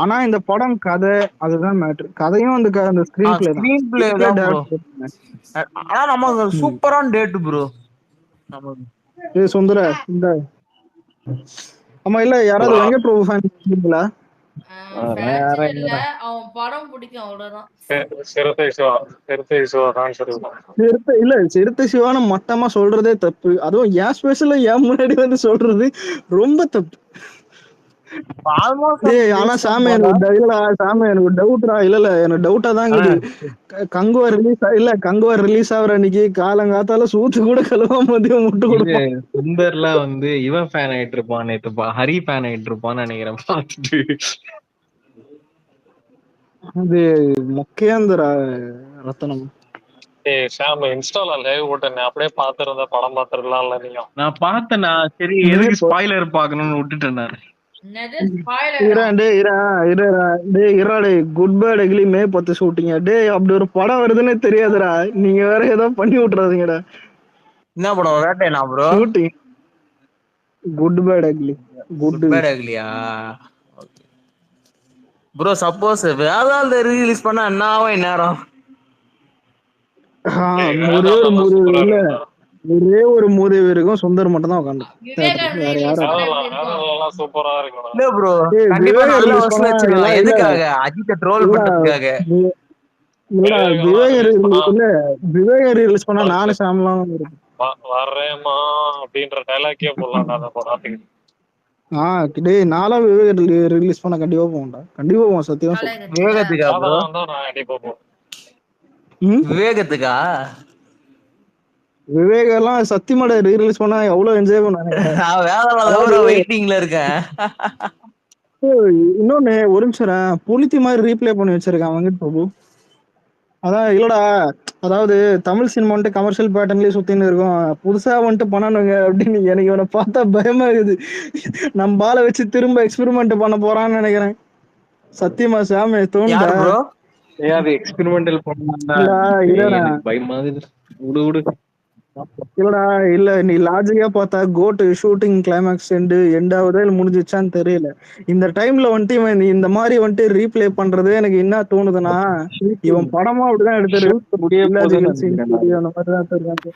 ஆனா இந்த படம் கதை அதுதான் மேட்ரு. கதையும் அந்த ஸ்கிரீன் பிளே தான். ஸ்கிரீன் பிளே ஸ்கிரீன் பிளே தான் ப்ரோ. டேரக்டர். ஆனா நமக்கு சூப்பரான டேட் ப்ரோ நமக்கு. இது சுந்தர இந்த ஆமா இல்ல யாராவது வெங்கட் பிரபு ஃபேன் இருக்கீங்களா? அதெல்லாம் ஃபேன்ஸ் யாரும் இல்ல, இல்லடா. அவன் படம் பிடிக்கும் அவ்வளவுதான். சிறுத்தை சிவா தான் சொல்லுவான். சிறுத்தை சிவான மட்டமா சொல்றதே தப்பு. அதுவும் ஏன் ஸ்பெஷல ஏன் முன்னாடி வந்து சொல்றது ரொம்ப தப்பு. ஆல்மோஸ்ட் டேய் ஆனா சாமி எனக்கு டவுட்ரா. இல்ல எனக்கு டவுட்டா தான் இருக்குது. கங்குவா ரிலீஸ் ஆகுற அன்னைக்கு காலங்காத்தால சூத்து கூட கழுவாம வந்து முட்டு இது கொடுப்பான். சுந்தர்லாம் வந்து இவன் ஃபேன் ஆயிட்டு இருப்பான், நேத்து ஹரி ஃபேன் ஆயிட்டு இருப்பான்னு நினைக்கிறேன் பார்த்துட்டு. அது மொக்கையாந்திர ரத்தனம். ஷாம் இன்ஸ்டால லைவ் போட்டேன், அப்படியே பாத்துருந்த படம் பாத்துருக்கலாம்ல நீங்க. நான் பார்த்தேனா, சரி எதுக்கு ஸ்பாயிலர் பார்க்கணும்னு விட்டுட்டேன் நான். என்னது ஸ்பாயிலரா? குட் பேட் அக்லி மே 10 ஷூட்டிங்க. டேய் அப்படி ஒரு படம் வருதுன்னே தெரியாதுடா, நீங்க வேற ஏதோ பண்ணி விட்டுறாதீங்கடா. என்ன படம் வேட்டைனா bro? Shooting good bad ugly. Good bad அக்லியா? ப்ரோ சப்போஸ் வேதாள ரிலீஸ் பண்ணா என்ன ஆகும் இந்நேரம்? ஒரே ஒரு மூதேவி இருக்கும், சுந்தர் மட்டும் தான் உட்காந்து. விவேகம் வேற release யாரும் பண்ணா எப்படி இருக்கும்? சூப்பரா இருக்கும். இல்ல ப்ரோ கண்டிப்பா நல்ல வசூல் வச்சிருக்கலாம். எதுக்காக? அஜித்தை ட்ரோல் பண்றதுக்காக. விவேகம் ரிலீஸ் பண்ணா நானும் சாமலாம் வர்றேமா அப்படின்ற டைலாக்கே போடலாம்டா அந்த படத்துக்கு. டேய் நானும் விவேகம் ரிலீஸ் பண்ண கண்டிப்பா போவேன்டா, கண்டிப்பா போவேன் சத்தியமா சொல்றேன். விவேகத்துக்கா ப்ரோ? நான் கண்டிப்பா போவேன். விவேகத்துக்கா? விவேக் எல்லாம் சத்தியமாட ரீரிலீஸ் பண்ணா எவ்வளவு என்ஜாய் பண்ணுவாங்க. நான் வேதாள வெயிட்டிங்ல இருக்கேன். இன்னொன்னு ஒரு நிமிஷம் புலித்தி மாதிரி ரீப்ளே பண்ணி வச்சிருக்கான் வெங்கட் பிரபு. அதான் இல்லடா, அதாவது தமிழ் சினிமா வந்துட்டு கமர்ஷியல் பேட்டர்ன்லயே சுத்தின்னு இருக்கும், புதுசா வந்துட்டு பண்ணணுங்க அப்படின்னு எனக்கு இவனை பார்த்தா பயமா இருக்குது. நம்ம பாலை வச்சு திரும்ப எக்ஸ்பெரிமெண்ட் பண்ண போறான்னு நினைக்கிறேன். சத்தியமா சாமி தோணுதா? அது எக்ஸ்பெரிமெண்டல் பண்ணா எனக்கு பயமா இருக்குது. விடு இல்லடா இல்ல நீ லாஜிக்கா பார்த்தா கோட் ஷூட்டிங் கிளைமேக்ஸ் எண்ட் ஆகுதா இல்ல முடிஞ்சிச்சான்னு தெரியல. இந்த டைம்ல வந்துட்டு இவன் இந்த மாதிரி வந்துட்டு ரீப்ளே பண்றது எனக்கு என்ன தோணுதுன்னா, இவன் படமா அப்படிதான் எடுத்தாரு. அந்த மாதிரிதான் எடுத்திருக்காங்க.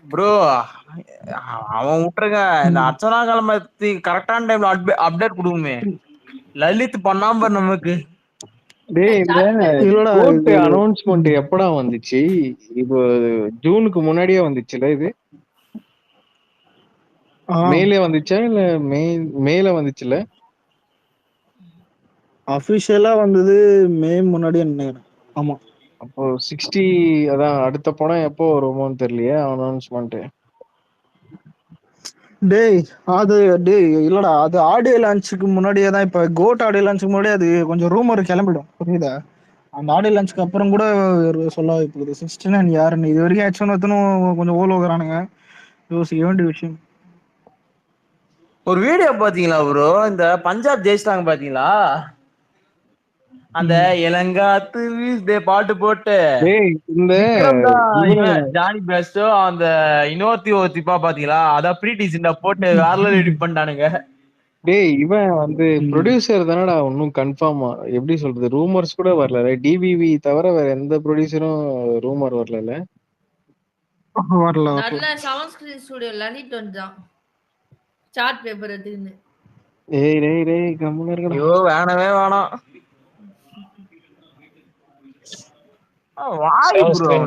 ப்ரோ அவன் விட்டுருங்க, இந்த அர்ச்சனா காலமத்தி கரெக்டான டைம்ல அப்டேட் கொடுக்குமே. லலித் பண்ணாம நமக்கு அனௌன்ஸ்மெண்ட் எப்படா வந்துச்சு? இப்போ ஜூனுக்கு முன்னாடியே வந்துச்சுல, இது மேலே வந்துச்சா இல்ல மேல வந்துச்சுல? அபிஷியலா வந்தது மே முன்னாடியே நினைக்கிறேன். ஆமா அப்போ 60 அதான் அடுத்த படம் எப்போ வருமோன்னு தெரியலையே அனௌன்ஸ்மெண்ட். டேய் இல்லடா அது ஆடியோ லான்ச்சுக்கு முன்னாடியே தான். இப்ப கோட் ஆடியோ லான்ச்சுக்கு முன்னாடியே அது கொஞ்சம் ரூமர் கிளம்பிடும், புரியுதா? அந்த ஆடியோ லான்ச்சுக்கு அப்புறம் கூட சொல்ல வாய்ப்பு இருக்குது. 69 யாருன்னு இது வரைக்கும் ஆக்சுவனும் கொஞ்சம் ஓலோகிறானுங்க, யோசிக்க வேண்டிய விஷயம். ஒரு வீடியோ பாத்தீங்களா ப்ரோ? இந்த பஞ்சாப் ஜெயிச்சிட்டாங்க பாத்தீங்களா? அந்த இளங்காத்து வீசுதே பாட்டு போட்டு இந்த ஜானி பெஸ்டோ அந்த இன்னொருத்திப்பா பாத்தீங்களா? அதான் ப்ரீடிசிண்டா போட்டு வேற எடிட் பண்ணிட்டானுங்க. டேய் இவன் வந்து ப்ரொடியூசர் தானடா, ஒன்னும் கன்ஃபார்மா எப்படி சொல்றது, ரூமர்ஸ் கூட வரல. டிவிவி தவிர வேற எந்த ப்ரொடியூசரும் ரூமர் வரல. நல்ல சவுண்ட் ஸ்கிரீன் ஸ்டுடியோ லலித் வந்துதான் சார்ட் பேப்பர் எடுத்துன்னு. டேய் கம்முனு இருக்கடா. ஐயோ வேணவே வேணாம்.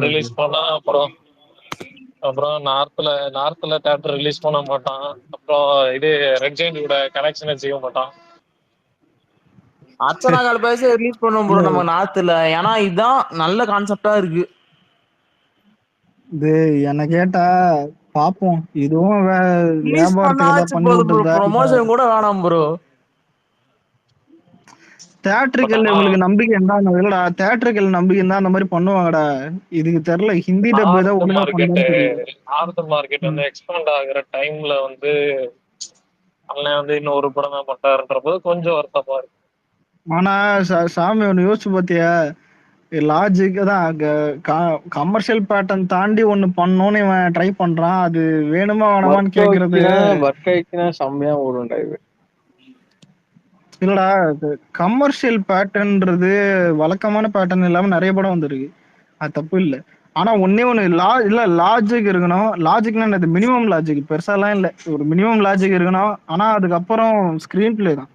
ரிலீஸ் பண்ணா அப்புறம் நார்த்ல தியேட்டர் ரிலீஸ் பண்ண மாட்டான். அப்புறம் இது ரெட் ஜெயிண்ட் கூட கனெக்ஷன் செய்ய மாட்டான். அர்ச்சனா கால் பேச ரிலீஸ் பண்ணுவோம் ப்ரோ நம்ம நார்த்ல. ஏன்னா இதுதான் நல்ல கான்செப்டா இருக்கு. என்ன கேட்டா பாப்போம், இதுவும் வியாபாரத்துக்கு ப்ரொமோஷன் கூட வேணாம் ப்ரோ. தியேட்டர்கள் இவங்களுக்கு நம்பிக்கை இருந்தா இல்லடா, தியேட்டர்கள் நம்பிக்கை இருந்தா அந்த மாதிரி பண்ணுவாங்கடா. இதுக்கு தெரியல, ஹிந்தி டப் ஏதோ ஒழுங்கா பண்ணலான்னு தெரியல. நார்த் மார்க்கெட் வந்து எக்ஸ்பேண்ட் ஆகுற டைம்ல வந்து அண்ணன் வந்து இன்னும் ஒரு படம் தான் பண்றாருன்ற போது கொஞ்சம் வருத்தமா இருக்கு. ஆனா சாமி ஒண்ணு யோசிச்சு பாத்தியா, லாஜிக் தான் கமர்ஷியல் பேட்டர்ன் தாண்டி ஒண்ணு பண்ணணும்னு இவன் ட்ரை பண்றான். அது வேணுமா வேணாமான்னு கேக்குறது ஒர்க் ஆயிடுச்சுன்னா செம்மையா ஓடும்டா இது. இல்லடா, கமர்ஷியல் பேட்டர்ன்றது வழக்கமான பேட்டர்ன் இல்லாம நிறைய படம் வந்திருக்கு, அது தப்பு இல்ல. ஆனா ஒன்னே ஒண்ணு இல்ல, லாஜிக் இருக்கணும். லாஜிக்னா என்னது? மினிமம் லாஜிக், பெருசாலாம் இல்ல, ஒரு மினிமம் லாஜிக் இருக்கணும். ஆனா அதுக்கப்புறம் ஸ்கிரீன் பிளே தான்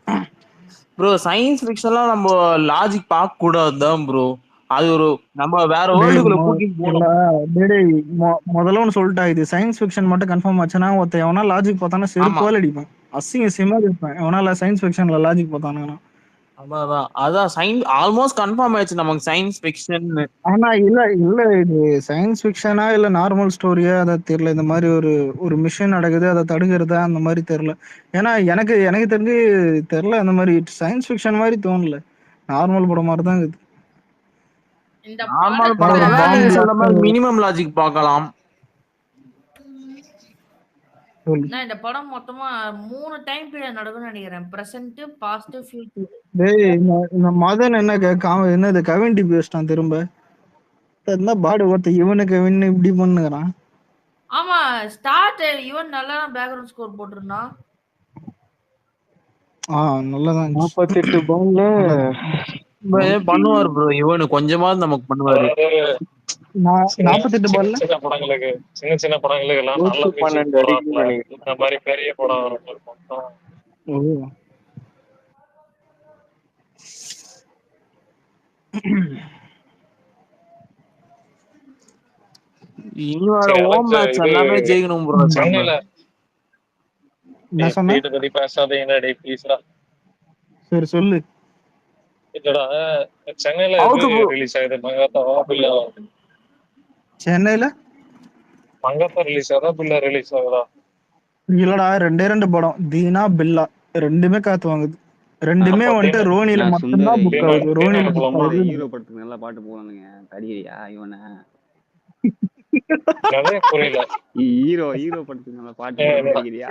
ப்ரோ. சயின்ஸ் ஃபிக்ஷன்லாம் நம்ம லாஜிக் பார்க்க கூடாதுதான் ப்ரோ. அது ஒரு நம்ம வேற வேர்ல்டுக்குள்ள கூட்டிட்டு போகணும். முதல்ல ஒன்று சொல்லிட்டா, இது சயின்ஸ் ஃபிக்ஷன் மட்டும் கன்ஃபார்ம் ஆச்சுன்னா ஒருத்தன் எவனா லாஜிக் பார்த்தானா செருப்பால் அடிப்பேன், அசிங்கமா இருப்பேன் எவனால சயின்ஸ் ஃபிக்ஷன்ல லாஜிக் பார்த்தானுங்கன்னா. அதான் சயின்ஸ் ஆல்மோஸ்ட் கன்ஃபார்ம் ஆயிடுச்சு நமக்கு சயின்ஸ் ஃபிக்ஷன். ஆனா இல்ல இது சயின்ஸ் ஃபிக்ஷனா இல்ல நார்மல் ஸ்டோரியா அதை தெரியல. இந்த மாதிரி ஒரு மிஷன் நடக்குது, அதை தடுக்கிறதா அந்த மாதிரி தெரியல. ஏன்னா எனக்கு தெரிஞ்சு தெரியல, அந்த மாதிரி சயின்ஸ் ஃபிக்ஷன் மாதிரி தோணல, நார்மல் படம் மாதிரி தான் இருக்குது. இந்த நார்மல் படத்துல படம் நீங்க சொல்ற மாதிரி மினிமம் லாஜிக் பார்க்கலாம். நான் இந்த படம் மொத்தமா 3 டைம் பீரியட் நடக்கும்னு நினைக்கிறேன். Present, past, future. டேய் இந்த மதன் என்னது கவின் டி பேசிட்டான் திரும்ப. என்ன பாடு ஒருத்த இவனுக்கு கவின் இப்படி பண்ணுறான். ஆமா, ஸ்டார்ட் இவன் நல்லா பேக்ரவுண்ட் ஸ்கோர் போட்டிருந்தான். நல்லதான் 48 பவுன்ல பண்ணுவாரு ப்ரோ. இவனு கொஞ்சமாவது நமக்கு பண்ணுவாரு. 48 பால்ல சின்ன படங்களுக்கு சின்ன படங்களுக்கு எல்லாம் நல்ல 12 அடிக்குன்னு நினைக்கிறேன். இந்த மாதிரி பெரிய படம் இருக்கும். எல்லாமே ஜெயிக்கணும் ப்ரோ. சென்னையில என்ன சொன்ன? பத்தி பேசாத என்னடே ப்ளீஸ்டா. சரி சொல்லு. இல்லடா, சென்னையில ரிலீஸ் ஆகுது மங்காத்தாவா பில்லா? சென்னையில மங்காத்தா ரிலீஸ் ஆகுதா பில்லா ரிலீஸ் ஆகுதா? இல்லடா, 2 படம், தீனா பில்லா ரெண்டுமே காத்து வாங்குது. ரெண்டுமே வந்துட்டு ரோனில மட்டும்தான் புக் ஆகுது. ரோனில புக் ஆகுது. ஹீரோ படத்துக்கு நல்லா பாட்டு போவானுங்க. தடியா இவனை புரியல. ஹீரோ படத்துக்கு நல்லா பாட்டு கிடைக்கிறியா?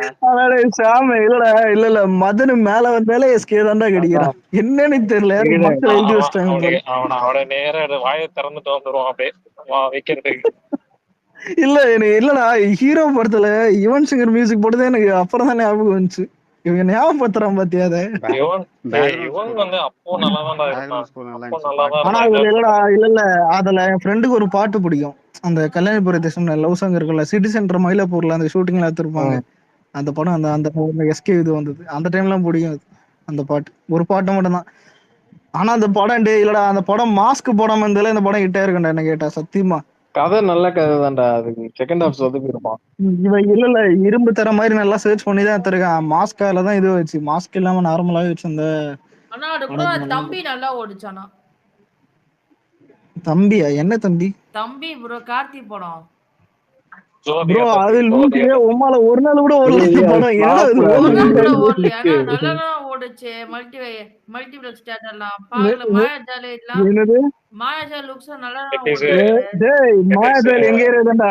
இல்ல மதனு மேல வந்தாலே எஸ்கே தான்டா கிடைக்கிறான். என்னன்னு தெரியல, மக்கள் எழுதி வச்சிட்டாங்க. அவனை நேர வாயை திறந்துட்டு வந்துருவான் அப்படியே வைக்கிறதுக்கு. இல்லடா, ஹீரோ படத்துல யுவன் சங்கர் மியூசிக் போட்டதே எனக்கு அப்புறம் தான் ஞாபகம் வந்துச்சு. இவங்க ஞாபகப்படுத்துறான் பாத்தியா அதை? ஆனா அதுல இல்ல அதுல என் ஃப்ரெண்டுக்கு ஒரு பாட்டு பிடிக்கும். அந்த கல்யாணபுர தேசம் லவ் சாங் இருக்குல்ல, சிட்டி சென்டர் மயிலாப்பூர்ல அந்த ஷூட்டிங்ல எடுத்திருப்பாங்க. அந்த படம் அந்த எஸ்கே இது வந்தது அந்த டைம்லாம் பிடிக்கும் அந்த பாட்டு. ஒரு பாட்டு மட்டும் தான். ஆனா அந்த படம் இல்லடா, அந்த படம் மாஸ்க் போடாம இருந்தாலே இந்த படம் ஹிட் ஆயிருக்கும்டா என்ன கேட்டா. சத்தியமா கதை நல்ல கதை தான்டா. அதுக்கு செகண்ட் ஹாஃப் சொதுப்பி இருப்பான். இல்ல இரும்பு தர மாதிரி நல்லா சர்ச் பண்ணி தான் எடுத்திருக்கான். மாஸ்கால தான் இது வச்சு, மாஸ்க் இல்லாம நார்மலாவே வச்சு அந்த. ஆனா அது கூட தம்பி நல்லா ஓடிச்சானா? தம்பியா? என்ன தம்பி? தம்பி ப்ரோ, கார்த்தி படம் ப்ரோ. அது லூசியே உமால ஒரு நாள் கூட ஓடல படம். என்னடா இது நல்லா ஓடுச்சு. மல்டிப்ளெக்ஸ் தியேட்டர்லாம் பாக்கல. மாயாஜால எல்லாம் என்னது? மாயாஜால லுக்ஸ் நல்லா ஓடுச்சு. டேய் மாயாஜால எங்க ஏரியாடா?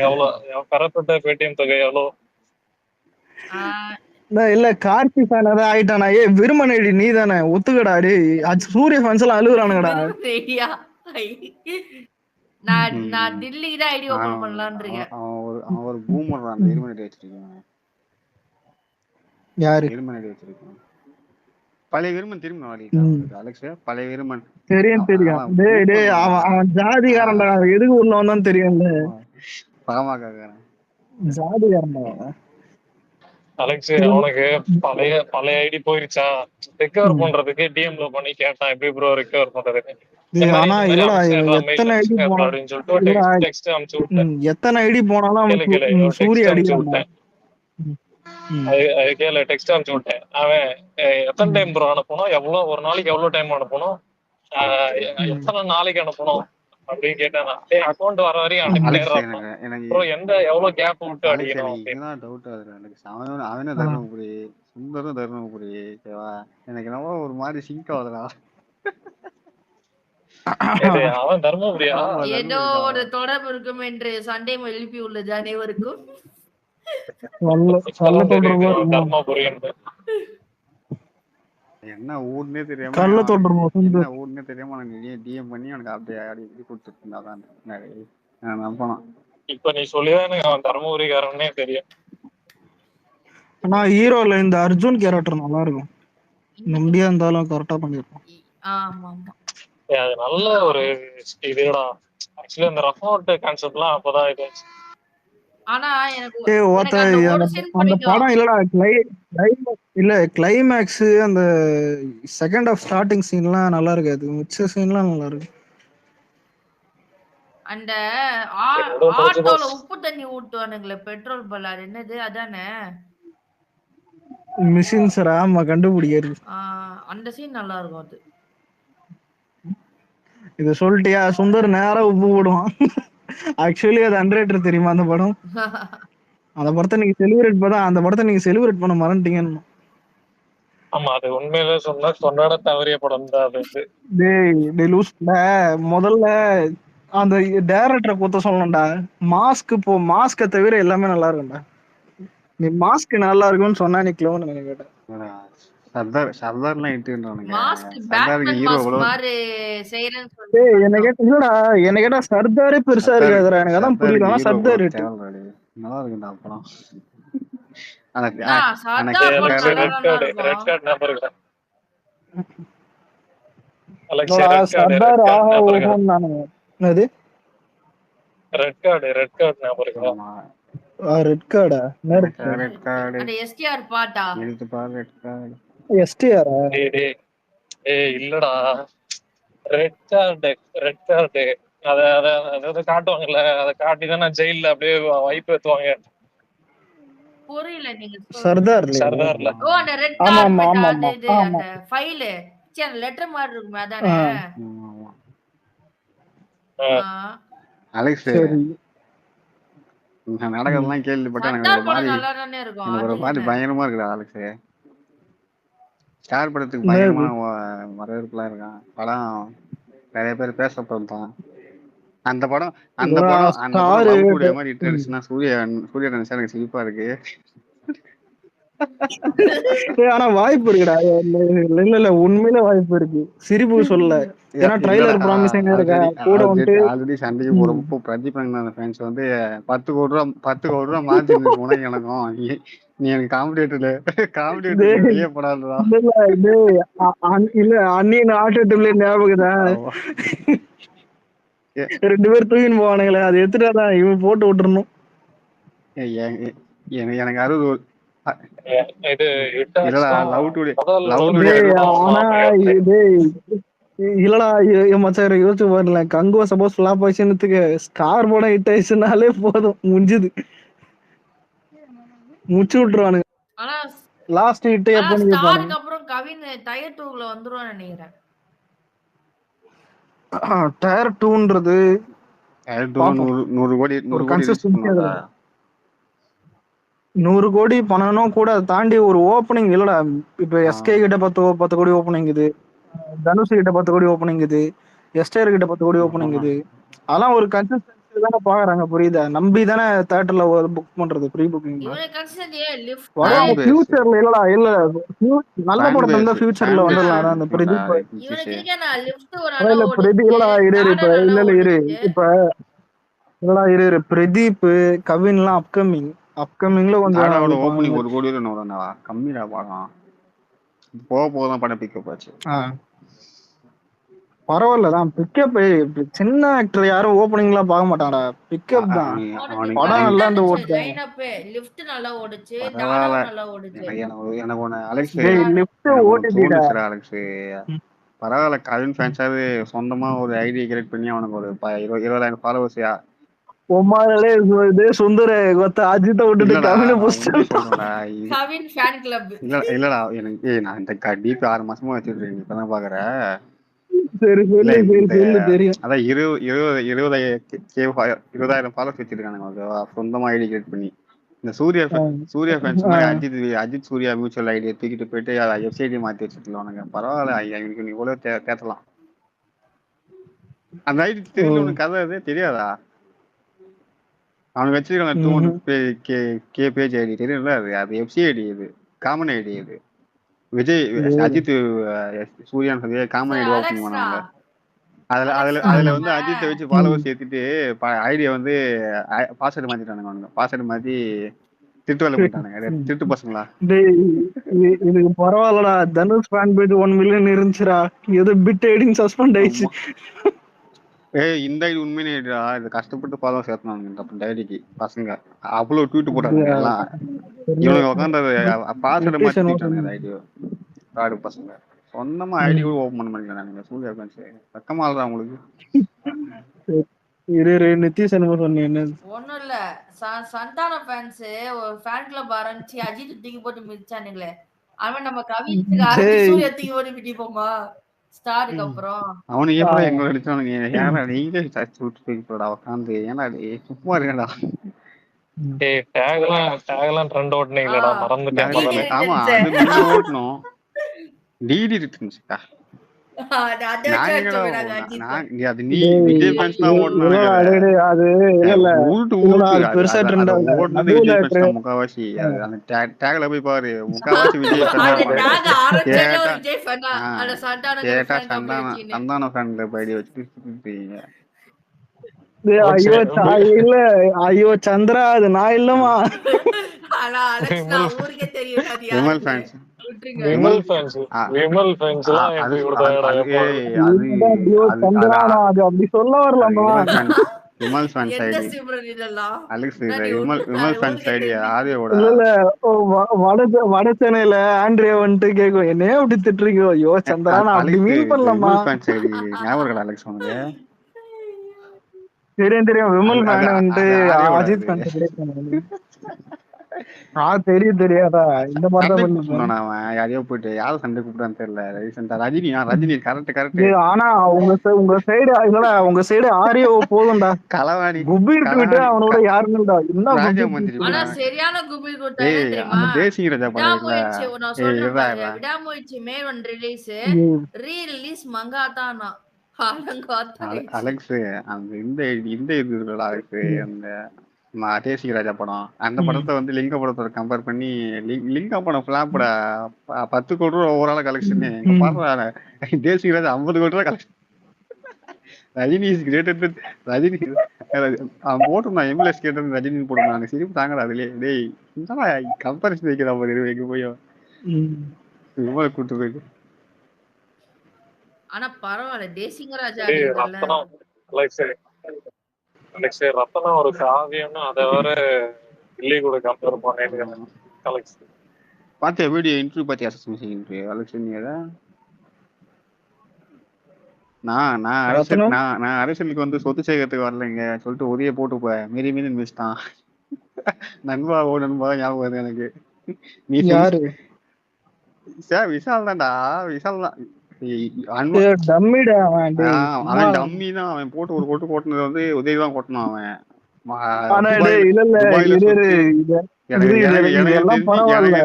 எவ்வளவு பெறப்பட்ட பேடிஎம் தொகை எவ்வளவு? இல்ல கார்த்தி ஃபேன் தான் ஆயிட்டானா? விருமனேடி நீ தானே ஒத்துக்கடா. டேய் சூரிய ஃபேன்ஸ் எல்லாம் அழுகுறானுங்கடா. நான் டில்லில ஐடி ஓபன் பண்ணலாம்னு இருக்கேன். அவன் ஒரு பூமர் அந்த விருமனேடி வச்சிருக்கான். யாரு விருமனேடி வச்சிருக்கான்? பழைய விருமன் திரும்ப வாடிட்டான் அலெக்ஸ். பழைய விருமன் தெரியும். டேய் அவன் ஜாதிகாரன்டா. எதுக்கு உள்ள வந்தான்னு தெரியும்ல. பாமகக்காரன் ஜாதிகாரன்டா. அலெக்ஸ் அவனுக்கு பழைய ஐடி போயிருச்சா, ரெக்கவர் பண்றதுக்கு டிஎம்ல பண்ணி கேட்டான். எப்படி ப்ரோ ரெக்கவர் பண்றதுக்கு? ஆனா இல்லடா, எத்தனை ஐடி போனாலும் சூரிய அடிக்கிறான். அது கேளு, டெக்ஸ்ட் அனுப்பிச்சு விட்டேன். அவன் எத்தனை டைம் ப்ரோ அனுப்பணும், எவ்வளவு ஒரு நாளைக்கு எவ்வளவு டைம் அனுப்பணும், எத்தனை நாளைக்கு அனுப்பணும், அப்படின்னு கேட்டானா, டேய் அக்கௌண்ட் வர வரையும் அலெக்ஸ் அனுப்பிடுறான். எனக்கு ப்ரோ எவ்வளவு கேப் விட்டு அலெக்ஸ் அடிக்கணும் எனக்கு அப்படின்னு. இதுதான் டவுட் ஆகுது எனக்கு. அவனும் தருமபுரி, சுந்தரும் தருமபுரி, ஓகேவா? எனக்கு என்னவோ ஒரு மாதிரி சிங்க் ஆகுதுடா. அவன் தர்மபுரியா? ஏதோ ஒரு தொடர்பு இருக்கும் என்று சந்தேகம் எழுப்பி உள்ளது அனைவருக்கும். தர்மபுரி என்ன ஊர்னே தெரியாம கள்ள தொடர்பு என்ன ஊர்னே தெரியாம எனக்கு டிஎம் பண்ணி எனக்கு அப்படியே அடி கொடுத்துட்டு இருந்தாதான் நான் நம்பணும். இப்ப நீ சொல்லிதான் எனக்கு அவன் தர்மபுரிக்காரனே தெரியும். ஆனா ஹீரோல இந்த அர்ஜுன் கேரக்டர் நல்லா இருக்கும். நம்பியா இருந்தாலும் கரெக்டா பண்ணிருப்பான். ஆமா ஆமா. அது நல்ல ஒரு இதுடா. ஆக்சுவலி அந்த ரஃபோர்ட் கான்செப்ட்லாம் அப்பதான் இது. ஆனா எனக்கு அந்த படம் இல்லடா, இல்ல கிளைமேக்ஸ் அந்த செகண்ட் ஆஃப் ஸ்டார்டிங் சீன்லாம் நல்லா இருக்காது, மிச்ச சீன்லாம் நல்லா இருக்கு. அந்த ஆட்டோல உப்பு தண்ணி ஊட்டுவானுங்களே பெட்ரோல் பல்லார், என்னது அதானே மிஷின் சார்? ஆமா, கண்டுபிடிக்கிறது. அந்த சீன் நல்லா இருக்கும். அது இது சொல்லிட்டியா? சுந்தர் நேரா உப்பு போடுவான். ஆக்சுவலி அது அண்டர்ரேட்டட் தெரியுமா அந்த படம்? அந்த படத்தை நீங்க செலிப்ரேட் பண்ண மறந்துட்டீங்கன்னு. ஆமா, அது உண்மையிலே சொன்னா கொண்டாட தவறிய படம் தான் அது. முதல்ல அந்த டைரக்டரை கூத்த சொல்லணும்டா. மாஸ்க தவிர எல்லாமே நல்லா இருக்கும்டா. நீ மாஸ்க் நல்லா இருக்கும்னு சொன்னா நீ க்ளோன் கேட்ட. சர்தார்லாம் இட்டுன்றானுங்க. என்ன கேட்டா சர்தாரே பெருசா இருக்காதுடா, எனக்கு அதான் புரியல. சர்தார் நல்லா இருக்குடா படம். சர்தார் ஆஹா ஓஹோன்னு நானுங்க. என்னது ரெட் கார்டு ஞாபகம் இருக்கா? ரெட் கார்டா? ரெட் கார்டு அந்த எஸ்டிஆர் பாட்டா? எடுத்து பாரு. ரெட் கார்டு எஸ்டிஆரா? ஏய் இல்லடா, ரெட் கார்டு அத காட்டுவாங்கல்ல, அத காட்டி தான் நான் ஜெயில்ல அப்படியே வைப் ஏத்துவாங்க. புரியல நீங்க சர்தார்ல. ஓ அந்த ரெட் கார்பெட், அது அந்த ஃபைல் அந்த லெட்டர் மாதிரி இருக்குமே அதானே? அலெக்ஸ் நாடகம்லாம் கேள்விப்பட்டேன். எனக்கு ஒரு மாதிரி பயங்கரமா இருக்குடா அலெக்ஸ். ஸ்டார் படத்துக்கு பயங்கரமா வரவேற்புலாம் இருக்கான். படம் நிறைய பேர் பேசப்பட்டான். அந்த படம் மாதிரி இன்ட்ரடியூஸ்னா சூர்யா நினைச்சா எனக்கு சிரிப்பா இருக்கு. ஆனா வாய்ப்பு இருக்குடா. இல்ல உண்மையில வாய்ப்பு இருக்கு, சிரிப்பு சொல்லல. ஏன்னா ட்ரைலர் ப்ராமிசிங்கா இருக்கா. கூட வந்து ஆல்ரெடி சண்டைக்கு போறப்போ பிரதீப் ஃபேன்ஸ் வந்து 10 கோடி ரூபா மார்ஜின் போனா எனக்கும் நீ எனக்கு காமெடி வெளியே போடாதுடா. இல்ல அண்ணியன் ஆட்டோல ஞாபகம் தான், 2 பேர் தூக்கின்னு போவானுங்களே, அது எடுத்துட்டாதான் இவன் போட்டு விட்டுறணும். எனக்கு 60 இல்லடா மச்சான் யோசிச்சு பாருல. கங்குவா சப்போஸ் ஃபிளாப் ஆயிடுச்சுன்னு ஸ்டார் படம் ஹிட் ஆயிடுச்சுனாலே போதும், முடிஞ்சுது, முடிச்சு விட்டுருவானுங்க. லாஸ்ட் ஹிட் எப்ப ஸ்டாருக்கு அப்புறம் கவின் டயர் 2ல வந்துருவான்னு நினைக்கிறேன். டயர் 2ன்றது 100 கோடி 100 கோடி பண்ணணும் கூட. அதை தாண்டி ஒரு ஓப்பனிங் இல்லடா. இப்ப எஸ்கே கிட்ட 10 கோடி ஓப்பனிங் இது, தனுஷ் கிட்ட 10 கோடி ஓப்பனிங் இது, எஸ்டேர் கிட்ட 10 கோடி ஓப்பனிங் இது. அதெல்லாம் ஒரு கன்சிஸ்டன்சி தானே பாக்குறாங்க, புரியுதா? நம்பி தானே தியேட்டர்ல புக் பண்றது, ப்ரீ புக்கிங். ஃபியூச்சர்ல இல்லடா, இல்ல நல்ல படத்தை இருந்தா ஃபியூச்சர்ல வந்துடலாம். அந்த பிரதீப் இல்லடா பிரதீப் கவின் எல்லாம் அப்கமிங்ல கொஞ்சம் ஓப்பனிங் 1 கோடி கம்மிடா படம். போகதான் படம் பிக்கப் ஆச்சு. பரவாயில்லதான் பிக்கப். சின்ன ஆக்டர் யாரும் ஓப்பனிங்லாம் பார்க்க மாட்டாங்கடா, பிக்கப் தான். படம் நல்லா இருந்து ஓடுது. பரவாயில்ல, கவின் ஃபேன்ஸாவே சொந்தமா ஒரு ஐடியா கிரியேட் பண்ணி அவனுக்கு ஒரு 20,000 ஃபாலோவர்ஸா சுந்தர அஜித்த விட்டுட்டு இல்லடா. எனக்கு நான் இந்த டிபி 6 மாசமா வச்சிருக்கேன், இப்பதான் பாக்குறேன். சரி இல்ல சொல்லு இந்த தெரியும். அதான் 20,000 ஃபாலோஸ் வச்சிருக்கானுங்க ஓகேவா, சொந்தமா ஐடி கிரியேட் பண்ணி. இந்த சூர்யா ஃபேன்ஸ் மாதிரி அஜித் சூர்யா மியூச்சுவல் ஐடியை தூக்கிட்டு போயிட்டு எஃப்சிஐடி மாத்தி வச்சுருவானுங்க. பரவாயில்ல, இவனுக்கு நீ இவ்வளவு தேட்டலாம். அந்த ஐடி தெரியல உனக்கு, கதை அது தெரியாதா? அவனுக்கு வச்சிருக்காங்க 200K பேஜ் ஐடி தெரியல. அது எஃப்சி ஐடி, இது காமன் ஐடி. இது Vijay Ajith Suriya common ID open பண்ணாங்க. அதுல வந்து அஜித்தை வச்சு ஃபாலோவர்ஸ் ஏத்திட்டு ஐடியா வந்து பாஸ்வேர்டு மாத்திட்டானுங்க. பாஸ்வேர்டு மாத்தி திட்டு வேலை போயிட்டானுங்க. திட்டு பசங்களா இதுக்கு பரவாயில்லடா. தனுஷ் ஃபேன் பேஜ் 1 மில்லியன் இருந்துச்சுடா, ஏதோ பிட் ஐடிங் சஸ்பெண்ட் ஆயிடுச்சு. இந்த ஐடி உண்மையிலே ஐடியா, இது கஷ்டப்பட்டு ஃபாலோவர்ஸ் ஏத்தினானுங்க இந்த ஐடிக்கு பசங்க. அவ்வளவு ட்வீட் போட்டானுங்க எல்லாம். இவனுக்கு உட்காந்து பாஸ்வேர்டு மாத்திட்டானுங்க அந்த ஐடியோ. காடு பசங்க சொந்தமா ஐடி கூட ஓபன் பண்ண மாட்டேங்கிறானுங்க. சூர்யா ஃபேன்ஸ் வெக்கமா இல்ல உங்களுக்கு? நிதிஷ் என்ன சொன்னீங்க? ஒண்ணும் இல்ல, சந்தான ஃபேன்ஸ் ஒரு ஃபேன் கிளப் ஆரம்பிச்சு அஜித் தூக்கி போட்டு மிதிச்சானுங்களே, அவன் நம்ம கவிஞருக்கு ஆரம்பிச்சு சூர்யா தூக்கி போட்டு மிதிப்போமா ஸ்டாருக்கு அப்புறம்? அவனுக்கு எப்படி எங்க அடிச்சானுங்க? ஏன்னா நீங்களே சர்ச் விட்டு போய் போடா உட்காந்து. ஏன்னா சும்மா இருக்கடா. டேக்லாம் ட்ரெண்ட் ஓட்டுனீங்களா? மறந்துட்டேன். ஆமா, அது நீங்க ஓட்டணும். டிடி இருந்துச்சுக்கா. முக்காவாசி போய் பாரு, முக்காவாசி விஜய் சந்தான ஃபேன்ல ஐடி வச்சுட்டு. ஐயோ சந்திரா, அது நான் இல்லமா. விமல் ஃபேன்ஸ் அப்படி சொல்ல வரலாமா? Vimal fans ID Alex, Vimal fans ID ஆதியோட. இல்ல வட சென்னையில ஆண்ட்ரியா வந்துட்டு கேக்கும், என்னையே அப்படி திட்டுறீங்க? ஐயோ சந்திரா, நான் அப்படி மீன் பண்ணலாமா? விமல் ஃபேன்ஸ் ஐடி ஞாபகம் இருக்கா அலெக்ஸ் உனக்கு? தெரியும். விமல் ஃபேன் வந்துட்டு அஜித் ஃபேன் தெரியும் தெரியாதா? இந்த மாதிரி யாரையோ போயிட்டு யாரும் சண்டை கூப்பிடான்னு தெரியல. ரஜினி கரெக்ட். ஆனா உங்க சைடு இல்லடா, உங்க சைடு ஆரியோ போதும்டா. களவாணி குபீர் விட்டு அவனோட யாருன்னுடா என்ன ராஜமந்திரி. ஆனா சரியான குபீர் கொடுத்தானே தெரியுமா? தேசிய ராஜா விடாமுயற்சி மே 1 ரிலீஸ், ரீ-ரிலீஸ் மங்காதானா அலெக்ஸ். அந்த இந்த இது இருக்குடா அலெக்ஸ், அந்த தேசிய ராஜா படம், அந்த படத்தை வந்து லிங்க படத்தோட கம்பேர் பண்ணி லிங்க படம் ஃபிளாப்போட 10 கோடி ரூபா ஓவரால கலெக்ஷன். பாடுற தேசிய ராஜா 50 கோடி ரூபா collection. Rajini is greater. Rajini அவன் போட்டுருந்தான் எம்எல்எஸ் கேட்டது ரஜினி போட்டுருந்தாங்க. சிரிப்பு தாங்கடா அதுலயே. டேய் என்னடா கம்பேரிசன் வைக்கிறா பாரு எங்க போய் கூட்டு போயிட்டு. ஆனா பரவாயில்ல, தேசிங்க ராஜா ரத்தனா ஒரு காவியம்னு அதை வர இல்லை கூட கம்பேர் பண்ணேன். பாத்தியா வீடியோ இன்டர்வியூ பாத்தியா? இன்டர்வியூ அலெக்ஸ் நான் அரசியலுக்கு வந்து சொத்து சேர்க்கறதுக்கு வரலைங்க சொல்லிட்டு உதய போட்டு மீறி மிதிச்சிட்டான். நண்பா ஞாபகம் வருது எனக்கு. நீ விஷால் தான்டா, விஷால் தான். அவன் டம்மி தான். அவன் போட்டு ஒரு கொட்டு கொட்டினது வந்து உதவி தான் கொட்டணும். எனக்கு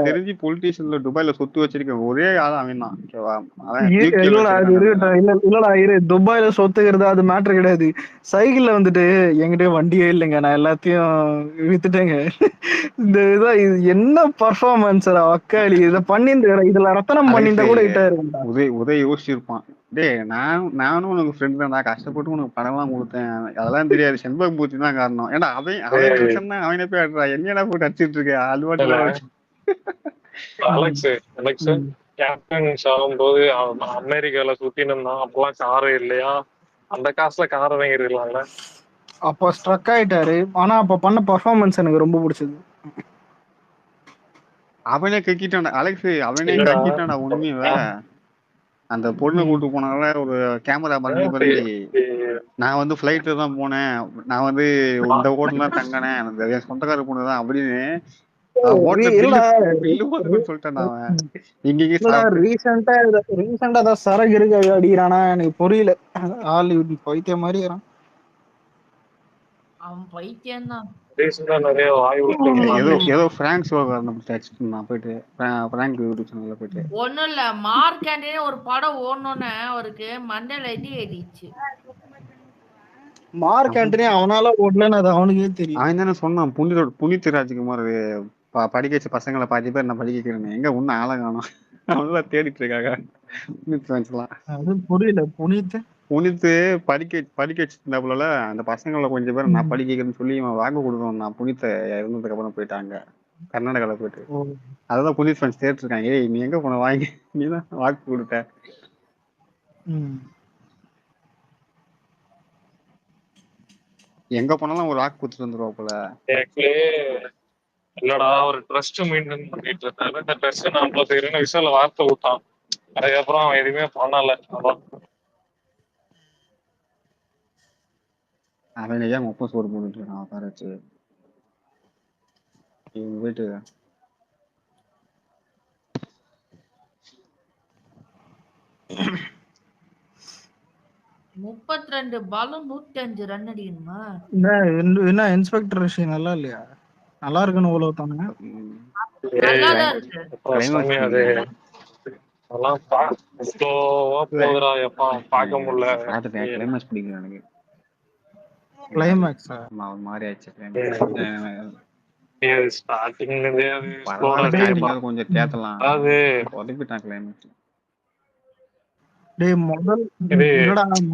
தெரிஞ்சு பொலிட்டீஷியன்ல துபாயில சொத்து வச்சிருக்கேன் ஒரே ஆள் அவன் தான். இல்லடா துபாயில சொத்துக்கிறது அது மேட்டர் கிடையாது. சைக்கிள்ல வந்துட்டு என்கிட்ட வண்டியே இல்லைங்க, நான் எல்லாத்தையும் வித்துட்டேங்க. இந்த இதான் இது என்ன பர்ஃபார்மன்ஸ் அக்காளி இதை பண்ணி இதுல ரத்தனம் பண்ணியிருந்தா கூட இட்டா உதய் யோசிச்சிருப்பான். டேய் நானும் உனக்கு ஃப்ரெண்ட் தான், கஷ்டப்பட்டு உனக்கு பணம்லாம் கொடுத்தேன், அதெல்லாம் தெரியாது, செண்பக பூச்சி தான் காரணம். ஏன்னா அவனே போய் ஆடுறா, என்னடா போட்டு அடிச்சிட்டு இருக்க அது மட்டும். போது அமெரிக்கால சுத்தின்னு இருந்தான், அப்பெல்லாம் காரே இல்லையா, அந்த காசுல காரை வாங்கிருக்கலாம்ல. அப்ப ஸ்ட்ரக் ஆயிட்டாரு. ஆனா அப்ப பண்ண பர்ஃபார்மன்ஸ் எனக்கு ரொம்ப பிடிச்சது. அவனே கக்கிட்டான் அலெக்ஸ், அவனே கக்கிட்டான்டா உண்மையா. அந்த பொண்ணு கூட்டு போனால ஒரு கேமரா பண்ணி நான் வந்து ஃபிளைட்ல தான் போனேன், நான் வந்து இந்த ஹோட்டல் தான் தங்கினேன், அந்த சொந்தக்கார பொண்ணு தான் அப்படின்னு இல்ல சொல்லிட்டேன் அவன் இங்க இல்லடா ரீசெண்டா ஏதாவது சரகு இருக்கு அடிக்கிறானா எனக்கு புரியல. ஆள் பைத்தியம் மாதிரி இருக்கிறான். அவன் பைத்தியம் தான். ரீசெண்டா நிறைய வாய் ஏதோ பிராங்க் ஷோ நான் போயிட்டு பிராங்க் யூடியூப் சேனல்ல போயிட்டு ஒண்ணும் இல்ல, மார்க் ஆண்டனி ஒரு படம் ஓடணும்னு அவருக்கு மண்டையில இடி ஏறிடுச்சு. மார்க் ஆண்டனி அவனால ஓடலன்னு அது அவனுக்கே தெரியும். அவன் தானே சொன்னான் புனித் ராஜ்குமார் படிக்க வச்ச பசங்களை 10 பேர் நான் படிக்க வைக்கிறேன், எங்க ஒன்னும் ஆளை காணும். அவன்தான் தேடிட்டு இருக்காங்க புனித் ராஜ்லாம். அது புரியல. புனித்து படிக்க வச்சிருந்தாப்புல அந்த பசங்களை கொஞ்சம் பேர் நான் படிக்க வைக்கிறேன்னு சொல்லி இவன் வாக்கு கொடுக்கணும். நான் புனித்த இருந்ததுக்கு அப்புறம் போயிட்டாங்க கர்நாடகாவில் போயிட்டு. அதான் புனித் ஃபேன்ஸ் தேடிட்டு இருக்காங்க. ஏய் நீ எங்க போன வாங்கி நீதான் வாக்கு கொடுத்த. எங்க போனாலும் ஒரு வாக்கு கொடுத்துட்டு வந்துருவா போல. இல்லடா ஒரு ட்ரஸ்ட் மெயின்டைன் பண்ணிட்டு இருந்தாரு. இந்த ட்ரஸ்ட் நான் 52 விஷயம்ல வார்த்தை விட்டான். அதுக்கப்புறம் அவன் எதுவுமே பண்ணல. அவன் ஏன் மொப்பம் சோறு போட்டுட்டு இருக்கான் உட்கார வச்சு. இவங்க போயிட்டு 32 பாலும் 105 ரன் அடிக்கணுமா? என்ன இன்ஸ்பெக்டர் விஷயம் நல்லா இல்லையா? நல்லா இருக்குன்னு உலக தானுங்க. நல்லாதான் இருக்கு. அதெல்லாம் போகுதுடா எப்பா பார்க்க முடியல. கிளைமேக்ஸ் பிடிக்கும் எனக்கு. கிளைமேக்ஸ் மாதிரி ஆயிடுச்சு. கொஞ்சம் கேட்கலாம். அதாவது உதப்பிட்டான் கிளைமேக்ஸ். டேய்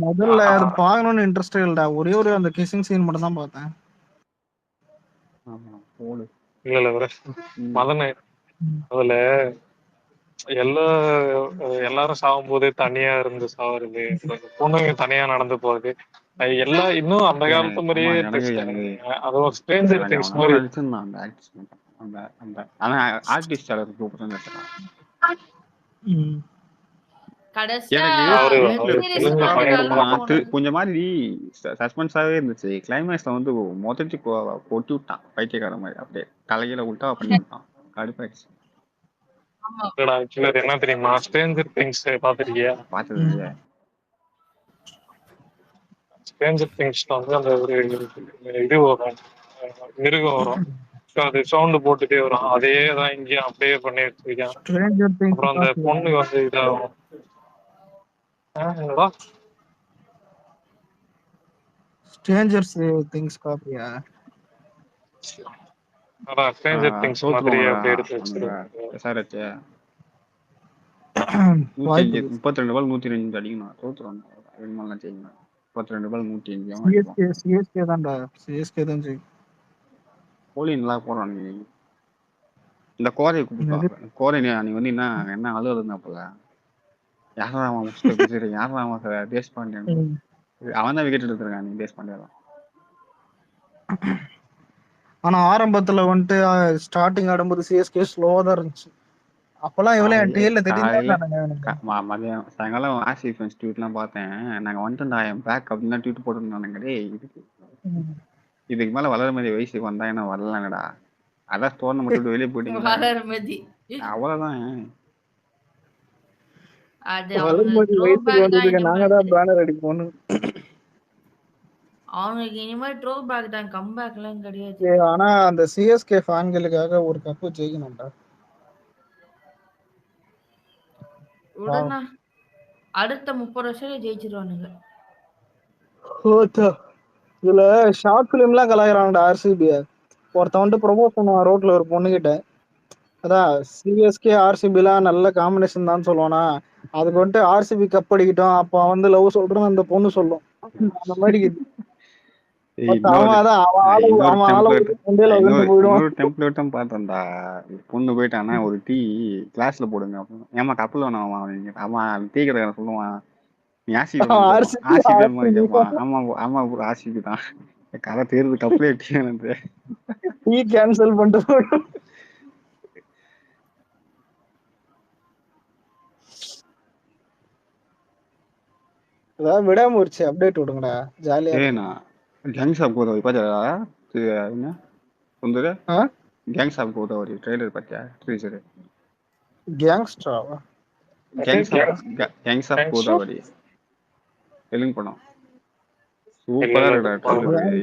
முதல்ல அது பார்க்கணும்னு இன்ட்ரெஸ்ட் இல்லடா. ஒரே ஒரு அந்த கிசிங் சீன் மட்டும் தான் பார்த்தேன். ஆமா போடு. இல்ல மதனே அதுல எல்லாரும் சாகும் போது தனியா இருந்து சாவுறது, பொண்ணுங்க தனியா நடந்து போகுது, எல்லாம் இன்னும் அந்த காலத்து மாதிரியே அது ஒரு ஸ்ட்ரேஞ்சர் திங்ஸ் மாதிரி. கொஞ்சம் மாதிரி சஸ்பென்ஸாவே இருந்துச்சு. கிளைமேக்ஸ்ல வந்து மொத்தத்தி கொட்டி விட்டான் பைத்தியக்கார மாதிரி. அப்படியே தலையில விட்டா பண்ணி விட்டான். கடுப்பாயிடுச்சு. என்ன தெரியுமா, ஸ்ட்ரேஞ்சர் திங்ஸ் பாத்திருக்கியா? பார்த்தது ஸ்ட்ரேஞ்சர் திங்ஸ்ல வந்து அந்த ஒரு இது வரும், மிருகம் வரும், அது சவுண்ட் போட்டுட்டே வரும். அதே தான் இங்கேயும் அப்படியே பண்ணி வச்சிருக்கேன். அப்புறம் அந்த பொண்ணு வந்து இதாகும். ஸ்ட்ரேஞ்சர் திங்ஸ் பாப்பியா? அதான் ஸ்ட்ரேஞ்சர் திங்ஸ் மாதிரியே அப்படியே எடுத்து வச்சிருக்கேன். 32 பால் 102 அடிக்கணும். தோத்துருவாங்க. 32 பால் 105. சிஎஸ்கே தான்டா. சிஎஸ்கே தான் ஜெயிக்கும். கோலி நல்லா போறான். இந்த கோரையை கூப்பிட்டு கோரை நீ வந்து என்ன அழுகுதுன்னா போல யாரா தேஷ்பாண்டியன் அவன் தான் விக்கெட் எடுத்திருக்கான். நீ தேஷ்பாண்டியா. ஆனா ஆரம்பத்துல வந்துட்டு ஸ்டார்டிங் ஆடும்போது சிஎஸ்கே ஸ்லோவா தான் இருந்துச்சு. அப்பெல்லாம் இவ்வளவு டீல்ல மதியம் சாயங்காலம் ஆர்சிபி ஃபேன்ஸ் ட்வீட்லாம் பார்த்தேன். நாங்க வந்துட்டோம்டா பேக் அப்படின்னு ட்வீட் போட்டுருந்தானுங்க. இதுக்கு மேல வளர்மதி வயசுக்கு வந்தா என்ன வரலங்கடா. அதான் ஸ்டோர்னு மட்டும் வெளியே போயிட்டீங்க அவ்வளவுதான். அவனுக்கு இனிமேல் த்ரோ பேக் தான், கம் பேக்லாம் கிடையாது. ஆனா அந்த சிஎஸ்கே ஃபேன்களுக்காக ஒரு கப் ஜெயிக்கணும்டா. உடனே அடுத்த 30 வருஷம் ஜெயிச்சிருவானுங்க. இதுல ஷார்ட் பிலிம்லாம் கலாய்றான்டா ஆர்சிபி. ஒருத்தன் வந்துட்டு ப்ரொமோட் பண்ணுவான் ரோட்ல ஒரு பொண்ணுகிட்ட. அதான் சிஎஸ்கே ஆர்சிபிலாம் நல்ல காம்பினேஷன் தான் சொல்லுவானா. அதுக்கு வந்துட்டு ஆர்சிபி கப் அடிக்கிட்டோம் அப்ப வந்து லவ் சொல்றேன்னு அந்த பொண்ணு சொல்லும். அந்த மாதிரி பார்த்தேன்டா. பொண்ணு போயிட்டானா ஒரு டீ கிளாஸ்ல போடுங்க. ஏமா கப்பல் வேணாமா அவன் டீ கடை சொல்லுவான். நீ ஆர்சிபி ஆமா ஆமா ஆர்சிபி தான் கதை தேர்வு கப்பலே டீ கேன்சல் பண்ணிட்டு விடாமுயற்சி அப்டேட் விடுங்கடா ஜாலியா. ஜங்ஷா போதும் இப்ப என்ன சுந்தர கேங்ஸ் ஆஃப் கோதாவரி ட்ரெய்லர் பார்த்தியா? டீசர். கேங்ஸ்டராவா? கேங்ஸ் ஆஃப் கோதாவரி தெலுங்கு படம். சூப்பரா இருக்குடா ட்ரெய்லர்.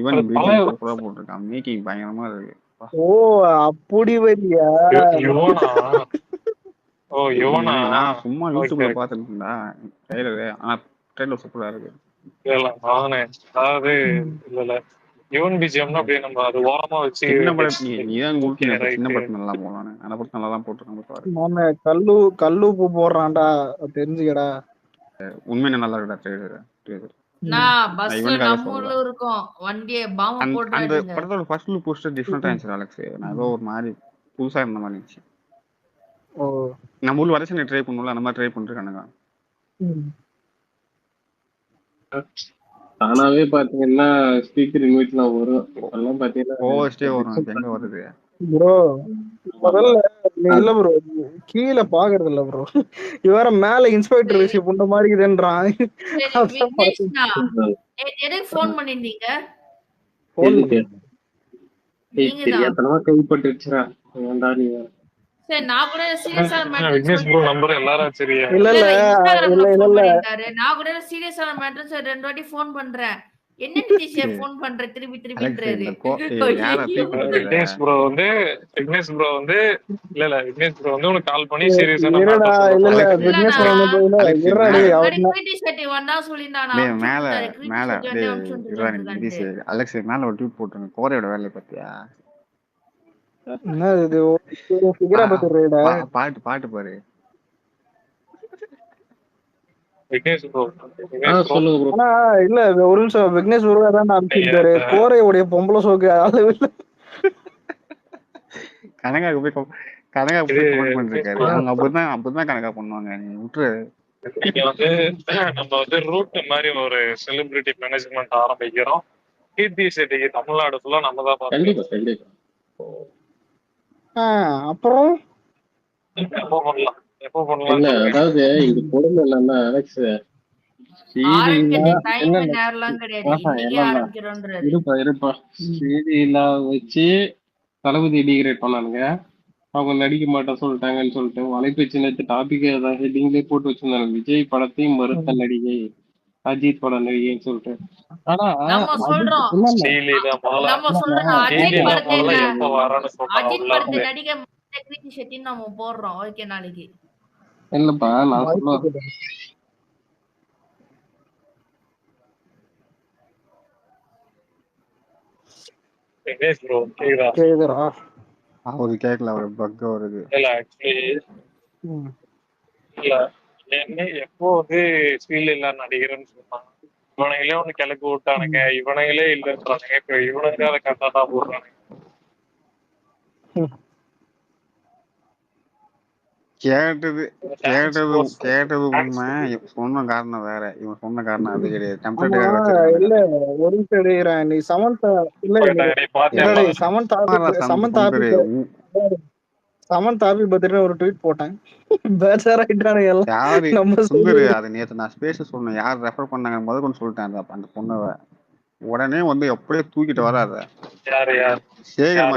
ஈவன் பிஜிஎம் சூப்பரா போட்டிருக்கான். மேக்கிங் பயங்கரமா இருக்கு. ஓ அப்படி வரியா? நான் சும்மா யூடியூப்ல பாத்துருக்கேன்டா ட்ரெய்லர். ஆனா ட்ரெய்லர் சூப்பரா இருக்கு. அதாவது இல்ல யுவன் பிஜிஎம்னா அப்படியே நம்ம அது ஓரமா வச்சு சின்ன படம் நீதான் ஊட்டி சின்ன படம் நல்லா போடலான்னு. அந்த படம் நல்லா தான் போட்டிருக்காங்க. நாம கல்லூப்பு போடுறான்டா தெரிஞ்சுக்கடா. உண்மையில நல்லா இருக்குடா ட்ரெய்லர். நான் பஸ்ல நம்ம ஊர்ல இருக்கோம் வண்டியை பாம்ப போட்டு அந்த படத்தோட ஃபர்ஸ்ட் லுக் போஸ்டர் டிஃபரெண்டா இருந்துச்சு அலெக்ஸ். நான் ஏதோ ஒரு மாதிரி புதுசா இருந்த மாதிரி இருந்துச்சு. ஓ நம்ம ஊர்ல வரைச்சு ட்ரை பண்ணுவோம்ல அந்த மாதிரி ட்ரை பண்ணிருக்கானுங்க. தானாவே பாத்தீங்கன்னா ஸ்பீக்கர் இன்வைட்லாம் வரும். அதெல்லாம் பாத்தீங்கன்னா ஓவர்ஸ்டே வரும். எங்க வருது ப்ரோ? முதல்ல இல்ல ப்ரோ, கீழே பாக்குறது இல்ல ப்ரோ. இவர மேல இன்ஸ்பெக்டர் ரிஷி புண்ட மாதிரி இதுன்றான். எதுக்கு ஃபோன் பண்ணிருந்தீங்க? தெரியாதனமா கைப்பட்டுச்சுடா. ஏன்டா நீ சரி நான் கூட சீரியஸான விக்னேஷ் ப்ரோ நம்பர் எல்லாரும் சரியா இல்ல நான் கூட சீரியஸான மேட்டர் சார் 2 வாட்டி ஃபோன் பண்றேன். என்ன நிதிஷ் ஃபோன் பண்ற திருப்பின்றாரு. விக்னேஷ் ப்ரோ வந்து இல்ல விக்னேஷ் ப்ரோ வந்து உனக்கு கால் பண்ணி சீரியஸான மேட்டர் இல்ல விக்னேஷ் வந்தா சொல்லிருந்தானா அலெக்ஸ் மேல ஒரு ட்வீட் போட்டுருங்க. கோரையோட வேலையை பத்தியா? என்ன இது ஃபிகரா பத்திரேடா? பாட்டு பாரு விக்னேஷ் ப்ரோ. சொல்லுங்க ப்ரோ. ஆனா இல்ல ஒரு நிமிஷம், விக்னேஷ் ப்ரோ தான் அனுப்பிச்சிருக்காரு கோரையோட பொம்பளை சோக்கு அளவு இல்ல. கனகாக்கு போய் கமெண்ட் பண்ணிருக்காரு. அவங்க அப்பதான் கனகா பண்ணுவாங்க. நீ விட்டுரு. நீங்க வந்து நம்ம வந்து ரூட் மாதிரி ஒரு செலிபிரிட்டி மேனேஜ்மெண்ட் ஆரம்பிக்கிறோம். கீர்த்தி செட்டிக்கு தமிழ்நாடு ஃபுல்லா நம்ம தான் கண்டிப்பா. அப்புறம் எப்போ பண்ணலாம்? அதாவது இங்க கொடுமை என்னன்னா அலெக்ஸ், இருப்பா சீரியலா வச்சு தளபதி டிகிரேட் பண்ணானுங்க. அவங்க நடிக்க மாட்டேன் சொல்லிட்டாங்கன்னு சொல்லிட்டு வலைபேச்சு நேற்று டாபிக் ஹெட்டிங்லேயே போட்டு வச்சிருந்தாங்க. விஜய் படத்தையும் மறுத்த நடிகை, அஜித் பட நடிகைன்னு சொல்லிட்டு. ஆனா இல்லப்பா நான் சொல்லுவேன். அவரு கேட்கல, அவரு பக் வருது. எப்போ வந்து ஸ்பீல் இல்ல நடிகர்னு சொன்னாங்க. இவனுங்களே ஒண்ணு கிளப்பி விட்டானுங்க. இவனுங்களே இல்லன்றானுங்க. இப்ப இவனுக்கு அதை கரெக்டா போடுறானுங்க. கேட்டது உண்மை. சொன்ன காரணம் வேற. இவன் சொன்ன காரணம் அது கிடையாது. இல்ல ஒரு நிமிஷம், நீ சமந்தா இல்ல சமந்தாபி பத்தின ஒரு ட்வீட் போட்டேன். அது நேத்து நான் ஸ்பேஸ் சொன்னேன். யார் ரெஃபர் பண்ணாங்க முதல் கொண்டு சொல்லிட்டேன். அந்த பொண்ணை உடனே வந்து எப்படியே தூக்கிட்டு வராத. சேகர்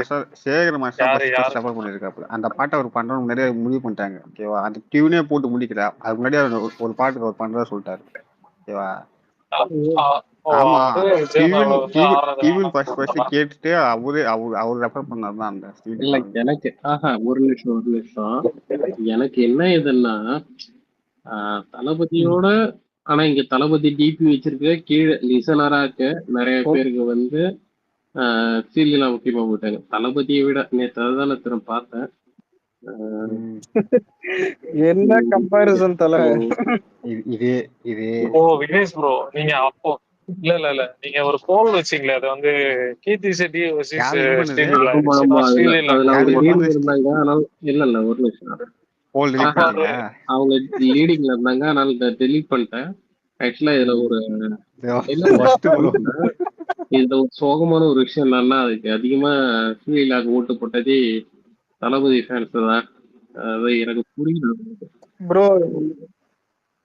மாஸ்டர் ரெஃபர் பண்ணிருக்காப்ல. அந்த பாட்டை அவர் பண்றோம் நிறைய முடிவு பண்ணிட்டாங்க. ஓகேவா? அந்த டியூனே போட்டு முடிக்கல. அதுக்கு முன்னாடி ஒரு பாட்டுக்கு அவர் பண்றதா சொல்லிட்டாரு. ஓகேவா? ஆமா, கேட்டுட்டு அவரு ரெஃபர் பண்ணாருதான் அந்த. இல்ல எனக்கு ஒரு நிமிஷம் எனக்கு என்ன இதுன்னா தளபதியோட, ஆனா இங்க தளபதி டிபி வச்சிருக்க கீழே லிசனரா இருக்க நிறைய பேருக்கு வந்து சீரியலாம் முக்கியமா போட்டாங்க. தளபதியை விட நேற்று அதுதான் திரும்ப பார்த்தேன். என்ன கம்பேரிசன் தல இது விக்னேஷ் ப்ரோ, நீங்க அப்போ இல்ல நீங்க ஒரு போல் வச்சீங்களே, அது வந்து கீர்த்தி செட்டி இல்ல ஒரு நிமிஷம், அவங்க லீடிங்ல இருந்தாங்க. அதனால டெலீட் பண்ணிட்டேன். ஆக்சுவலா இதுல ஒரு சோகமான ஒரு விஷயம் என்னன்னா, அதுக்கு அதிகமா சீரியலாக ஓட்டு போட்டதே தளபதி ஃபேன்ஸ் தான். அது எனக்கு புரியல ப்ரோ.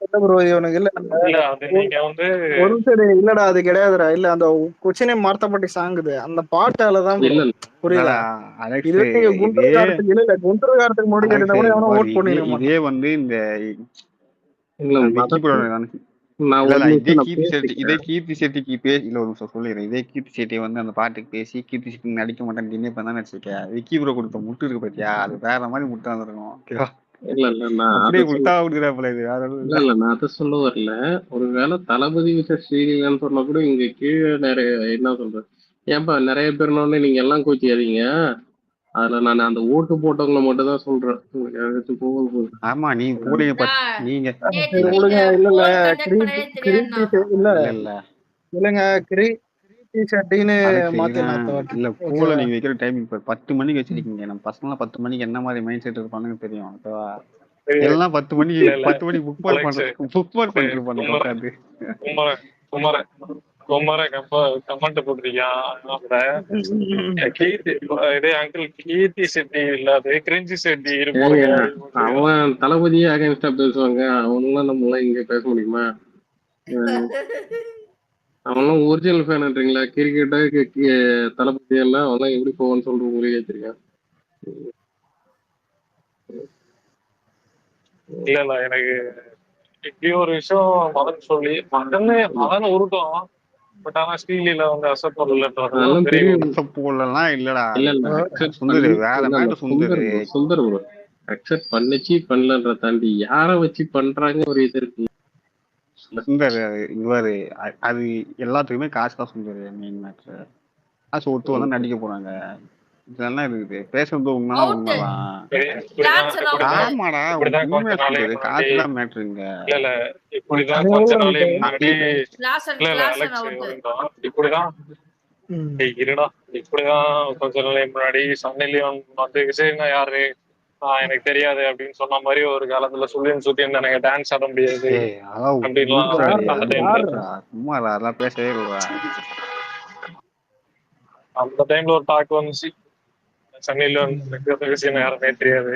இல்ல ப்ரோ இவனுக்கு இல்ல இல்ல அது நீங்க வந்து ஒரு சரி இல்லடா அது கிடையாதுடா இல்ல அந்த கொச்சினே மார்த்தப்பட்டி சாங்குது அந்த பாட்டாலதான் ப்ரோ இல்ல புரியுதா அலெக்ஸ் இதுவே நீங்க குண்டர் இதே காரத்துக்கு இல்ல குண்டர் காரத்துக்கு முன்னாடி அலெக்ஸ் கேட்டா கூட இங்க எவனும் பாரு ஓட் பண்ணிருக்க இதே மாட்டான். வந்து இந்த இல்ல விக்கி ப்ரோ நான் இல்ல ஒரு இல்ல இதே நிமிஷம் நான் கீர்த்தி செட்டி பேசிக்கிறேன். இதே கீர்த்தி செட்டிக்கு பேசி இல்ல ஒரு நிமிஷம் சொல்லிடுறேன். இதே கீர்த்தி செட்டியை வந்து அந்த பாட்டுக்கு பேசி கீர்த்தி செட்டி நடிக்க மாட்டேன் டின்னே பண்ணா நடிச்சிருக்கேன். விக்கி ப்ரோ கொடுத்த முட்டு இருக்கு பாத்தியா அது வேற மாதிரி முட்டை வந்துருக்கும். ஓகேவா இல்ல நான் அப்படியே அதை சொல்ல உள்டா கொடுக்குறாப்புல இது வேற எதுவும் இல்ல. இல்ல நான் அதை சொல்ல வரல. ஒருவேளை தளபதி விச ஸ்ரீலிங்கன்னு சொன்னா கூட இங்க கீழே நிறைய என்ன சொல்றது, ஏன்பா நிறைய பேர்னோடனே நீங்க எல்லாம் கோச்சிக்காதீங்க. அதுல நான் அந்த ஓட்டு போட்டவங்களை மட்டும் தான் சொல்றேன். உங்களுக்கு யாராச்சும் போகுது ஆமா நீ போடுங்க நீங்க நேத்து சரி இல்ல நீங்க விடுங்க இல்ல இல்ல போல் கண்டக்ட் பண்ணவே தெரியாதுண்ணா. இல்ல இல்ல இல்ல இல்லங்க கிரீட்டி ஷர்ட்டின்னு அலெக்ஸ் மாத்திடலாம் இதுதான் அடுத்த வாட்டி. இல்ல போல ஓகேவா நீங்க வைக்கிற டைமிங் இப்போ 10 மணிக்கு வச்சிருக்கீங்க. நம்ம பசங்களாம் 10 மணிக்கு என்ன மாதிரி மைண்ட் செட் இருப்பானுன்னு தெரியும். ஓகேவா எல்லாம் 10 மணிக்கு இல்ல இல்ல 10 மணிக்கு புக் அலெக்ஸ் பண்ணிட்டு இருப்பானுங்க உட்காந்து. குமர குமர கமெண்ட் போட்டிருக்கான். கீர்த்தி இதே அங்கிள் கீர்த்தி செட்டி இல்லாத கிரிஞ்சி செட்டி இருப்பாங்க. அவன் தளபதியே அகைன்ஸ்டா பேசுவாங்க. அவனுலாம் நம்ம எல்லாம் இங்க பேச முடியுமா? அவன்லாம் ஒரிஜினல் ஃபேன்ன்றீங்களா? கிரிக்கெட்டா தளபதி எல்லாம் அவன்லாம் எப்படி போவான்னு சொல்ற உங்களுக்கே தெரியும். இல்ல இல்ல எனக்கு இப்படி ஒரு விஷயம் மதன் சொல்லி மதன் உருட்டும். பட் ஆனா ஸ்ரீலில வந்து அசப்ட் அதெல்லாம் பெரிய போலாம் இல்லடா இல்ல இல்ல அக்செப்ட் சுந்தரு பண்ணி வேற இல்ல இல்ல மேட்டு சுந்தரு சுந்தர் ப்ரோ அக்செப்ட் பண்ணிச்சு பண்ணலன்ற தாண்டி யாரை வச்சு பண்றாங்க ஒரு இது இருக்கு. சுந்தர் இவர் அது எல்லாத்துக்குமே காசு தான் சுந்தர். மெயின் மேட்ரு காசு ஒத்து வந்தா நடிக்க போறாங்க. இதெல்லாம் இருக்குது பேசுறது உண்மைனா உண்மைதான். ஆமாடா உண்மையா சுந்தரு காசு தான் மேட்ருங்க. இல்ல இப்படிதான் கொஞ்ச நாளே முன்னாடி இப்படிதான் இருடா இப்படிதான் கொஞ்ச நாளே முன்னாடி சன்னிலியோன் வந்து விஜய்னா யாரு எனக்கு தெரியாது அப்படின்னு சொன்ன மாதிரி ஒரு காலத்துல சுத்தி எனக்கு டான்ஸ் ஆட முடியாது சும்மா அதெல்லாம் பேசவே இல்ல. அந்த டைம்ல ஒரு டாக் வந்துச்சு சன்னிலியோன் விஷயம் யாருமே தெரியாது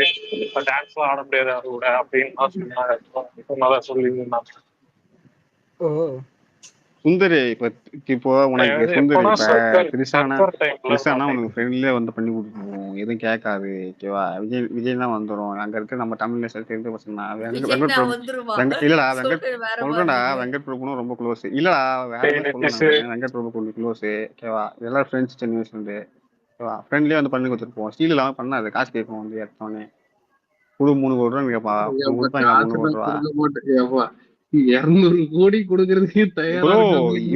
டான்ஸ் எல்லாம் ஆட முடியாது அது கூட அப்படின்னு சொல்லியிருந்தாங்க. சுந்தரு இப்போ உனக்கு சுந்தரு இப்ப கிருஷ்ணா உனக்கு ஃப்ரெண்ட்லயே வந்து பண்ணி கொடுத்துருவோம் எதுவும் கேட்காது. ஓகேவா விஜய் தான் வந்துடும். அங்க இருக்க நம்ம தமிழ்ல தெரிஞ்ச பசங்க இல்லடா சொல்றேன்டா வெங்கட் பிரபுனும் ரொம்ப க்ளோஸ் இல்லடா வேற சொல்றேன். வெங்கட் பிரபு கொஞ்சம் க்ளோஸ். ஓகேவா எல்லாரும் ஃப்ரெண்ட்ஸ் சின்ன வயசுல இருந்து. ஓகேவா ஃப்ரெண்ட்லயே வந்து பண்ணி கொடுத்துருப்போம். ஸ்டீல் இல்லாம பண்ணாது காசு கேட்போம் வந்து எடுத்தோடனே குழு 3 கோடி ரூபா கேட்பா 3 கோடி ரூபா 200 கோடி கொடுக்கறதுக்கு தயாரா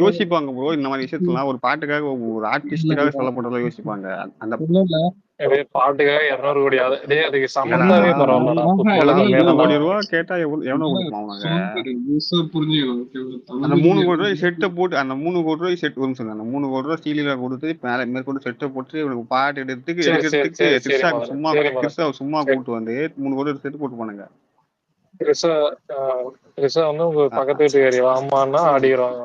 யோசிப்பாங்க ப்ரோ. இந்த மாதிரி விஷயத்துலாம் ஒரு பாட்டுக்காக ஒரு ஆர்டிஸ்டுக்காக சொல்ல போட்டதா யோசிப்பாங்க. அந்த பாட்டுக்காக 200 கோடி அதுக்கு சம்பந்தமே பரவாயில்ல. கோடி ரூபா கேட்டா எவ்வளவு கொடுப்பாங்க அந்த 3 கோடி ரூபாய் செட்டை போட்டு அந்த 3 கோடி ரூபாய் செட் வரும் சொல்லுங்க. அந்த 3 கோடி ரூபாய் ஸ்டீலில் கொடுத்து மேற்கொண்டு செட்டை போட்டு இவனுக்கு பாட்டு எடுத்துக்கு சும்மா கூப்பிட்டு வந்து 3 கோடி செட்டு போட்டு போனாங்க. உங்க பக்கத்து வீட்டுக்காரி அம்மானா ஆடிடுவாங்க.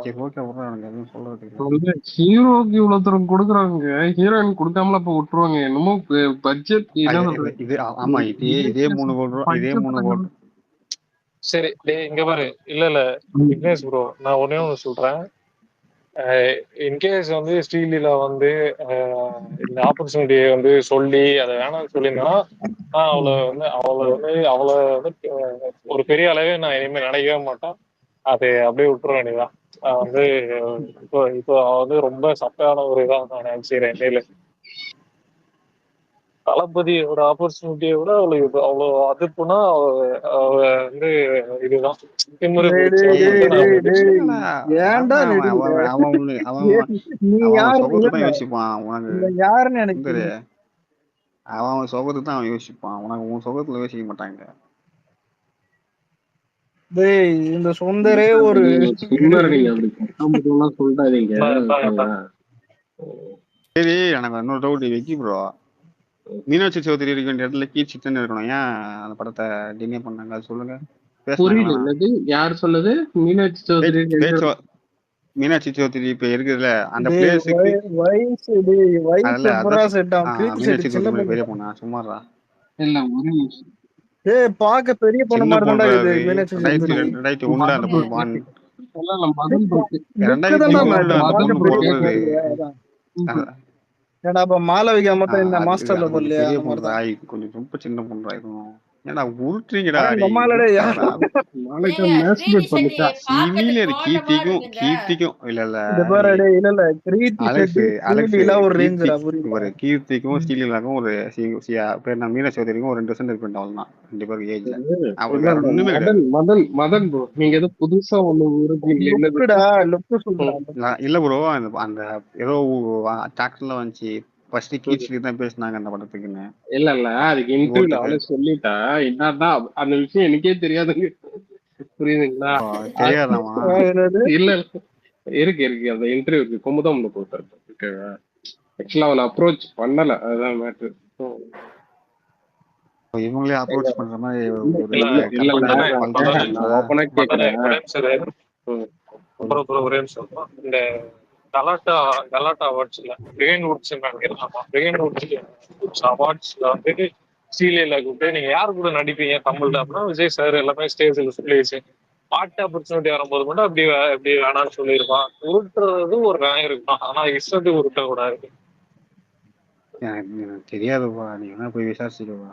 ஹீரோக்கு இவ்வளவு தூரம் கொடுக்குறாங்க. ஹீரோயின் கொடுக்காமல இப்ப விட்டுருவாங்க. என்னமோ பட்ஜெட் இது ஆமா இதே 3 கோடி ரூபாய் இதே 3 கோடி. சரி இங்க பாரு இல்ல விக்னேஷ் ப்ரோ நான் ஒன்னே ஒண்ணு சொல்றேன். இன்கேஸ் வந்து ஸ்ரீலீலா வந்து இந்த ஆப்பர்ச்சுனிட்டியை வந்து சொல்லி அதை வேணாம்னு சொல்லியிருந்தா அவளை வந்து ஒரு பெரிய அளவே நான் இனிமேல் நினைக்கவே மாட்டேன். அதை அப்படியே விட்டுற வேண்டியதான். வந்து இப்போ வந்து ரொம்ப சப்பையான ஒரு இதான் நான் நினைச்சுக்கிறேன். மேல தளபதியோட ஆப்பர்ச்சுனிட்டியை விட அவளுக்கு அவ்வளோ அதுப்புனா வந்து இதுதான் அவன் சோகத்துக்கு தான் அவன் யோசிப்பான். உனக்கு உன் சோகத்துல யோசிக்க மாட்டாங்க. இந்த சுந்தரே ஒரு சொல்லிட்டாதீங்க. சரி எனக்கு இன்னொரு டவுட் வெக்கி ப்ரோ. மீனாட்சி சௌத்ரி இருக்க வேண்டிய இடத்துல கீர்த்தி சித்தன் இருக்கணும். ஏன் அந்த படத்தை டிலே பண்ணாங்க அது சொல்லுங்க. யார் சொன்னது? மீனாட்சி சௌத்ரி இப்ப இருக்குதுல்ல அந்த பிளேஸுக்கு மீனாட்சி சௌத்ரி பெரிய பொண்ணா சும்மாறா இல்ல ஒரு நிமிஷம் ஏய் பாக்க பெரிய பொண்ணு சின்ன மாதிரி தான்டா பொண்ணு இது அது. மீனாட்சி சுந்தரி. 2001 அந்த பொண்ணு பான். இல்ல, இல்ல, மதன் இருக்கு. லுக்கு தான்டா 2001 மேட்டர். அந்த பாக்க பொண்ணு பெரிய பொண்ணு பிறந்தது. இல்லையா அதான். ம்ஹும். ஏடா அப்ப மாளவிகா மட்டும் இந்த மாஸ்டர்ல அது கொஞ்சம் போடலையா பெரிய அந்த பொண்ணு மாதிரிதான். கொஞ்சம் ரொம்ப சின்ன பொண்ணு இருக்கும். ஏன்னா உருட்டுறீங்கடா அதான் அடி இந்த அம்மாலடே உருட்டாதடா. நாளைக்கு ஏங்க மேஸ்டிபேட் கிரீட்டி பண்ணிட்டா. ஷெட்டி பாக்கிறதுக்கு சிலியில குழந்தை மாதிரி இருக்குங்க. கீர்த்திக்கும் இல்ல இல்ல இந்த பாரு டேய். டே இல்ல கிரீத்தி அலெக்ஸ் ஷெட்டி அலெக்ஸ் ஸ்ரீலீலா ஒரு கீர்த்தி ரேஞ்சுடா புரியுதா? ஒரு கீர்த்திக்கும் ஸ்ரீலீலாக்கும் ஒரு பேர் நான் மீனா சௌதரிக்கும் ஒரு 2% டிஃபரெண்ட் அவ்வளவுதான் 2 பேருக்கு ஏஜ்ல. அவர் இல்ல, வேற இல்ல, ஒண்ணுமே கிடையாது. மதன் ப்ரோ, நீங்க ஏதோ புதுசா ஒண்ணு உருட்டீங்களே, என்னது? லுக்குடா லுக்கு சொல்றா. இல்ல ப்ரோ அந்த அந்த ஏதோ டாக்டர்ல வந்துச்சு ஃபர்ஸ்ட் கீர்த்தி தான் பேசினாங்க அந்த படத்துக்குன்னு. இல்ல, இல்ல, அதுக்கு இன்டர்வியூல அவளே சொல்லிட்டா. என்னதான் அந்த விஷயம் எனக்கே தெரியாதுங்க. புரியுதுங்களா? தெரியாதாமா? என்னது இல்ல, இல்ல, இருக்கு அந்த இன்டர்வியூக்கு குமுதம்ல போட்டாரு. ஓகேவா? ஆக்சுவலா அவளை அப்ரோச் பண்ணல, அதுதான் மேட்ரு. இவங்களே அப்ரோச் பண்ற மாதிரி ஒரு இல்ல, இல்ல, இல்ல, மதனே, நான் ஓப்பனா மதனே, கேக்குறேன். ஒரே நிமிஷம் அப்புறம் ஒரே நிமிஷம். இந்த கலாட்டா அவார்ட்ஸ்ல பிரெயின் வுட்ஸ் நினைக்கிறேன். பிரெயின் வுட்ஸ் அவார்ட்ஸ்ல வந்து சீரியல்ல கூப்பிட்டு நீங்க யாரு கூட நடிப்பீங்க தமிழ்ல அப்படின்னா விஜய் சார் எல்லாமே ஸ்டேஜ்ல சொல்லிடுச்சு. பாட்டு ஆப்பர்ச்சுனிட்டி வரும்போது மட்டும் எப்படி வேணாம்னு சொல்லியிருப்பான். உருட்டுறது ஒரு நியாயம் இருக்கும், ஆனா இஷ்டத்துக்கு உருட்ட கூடாது. எனக்கு தெரியாதுப்பா, நீ வேணா போய் விசாரிச்சுக்கவா.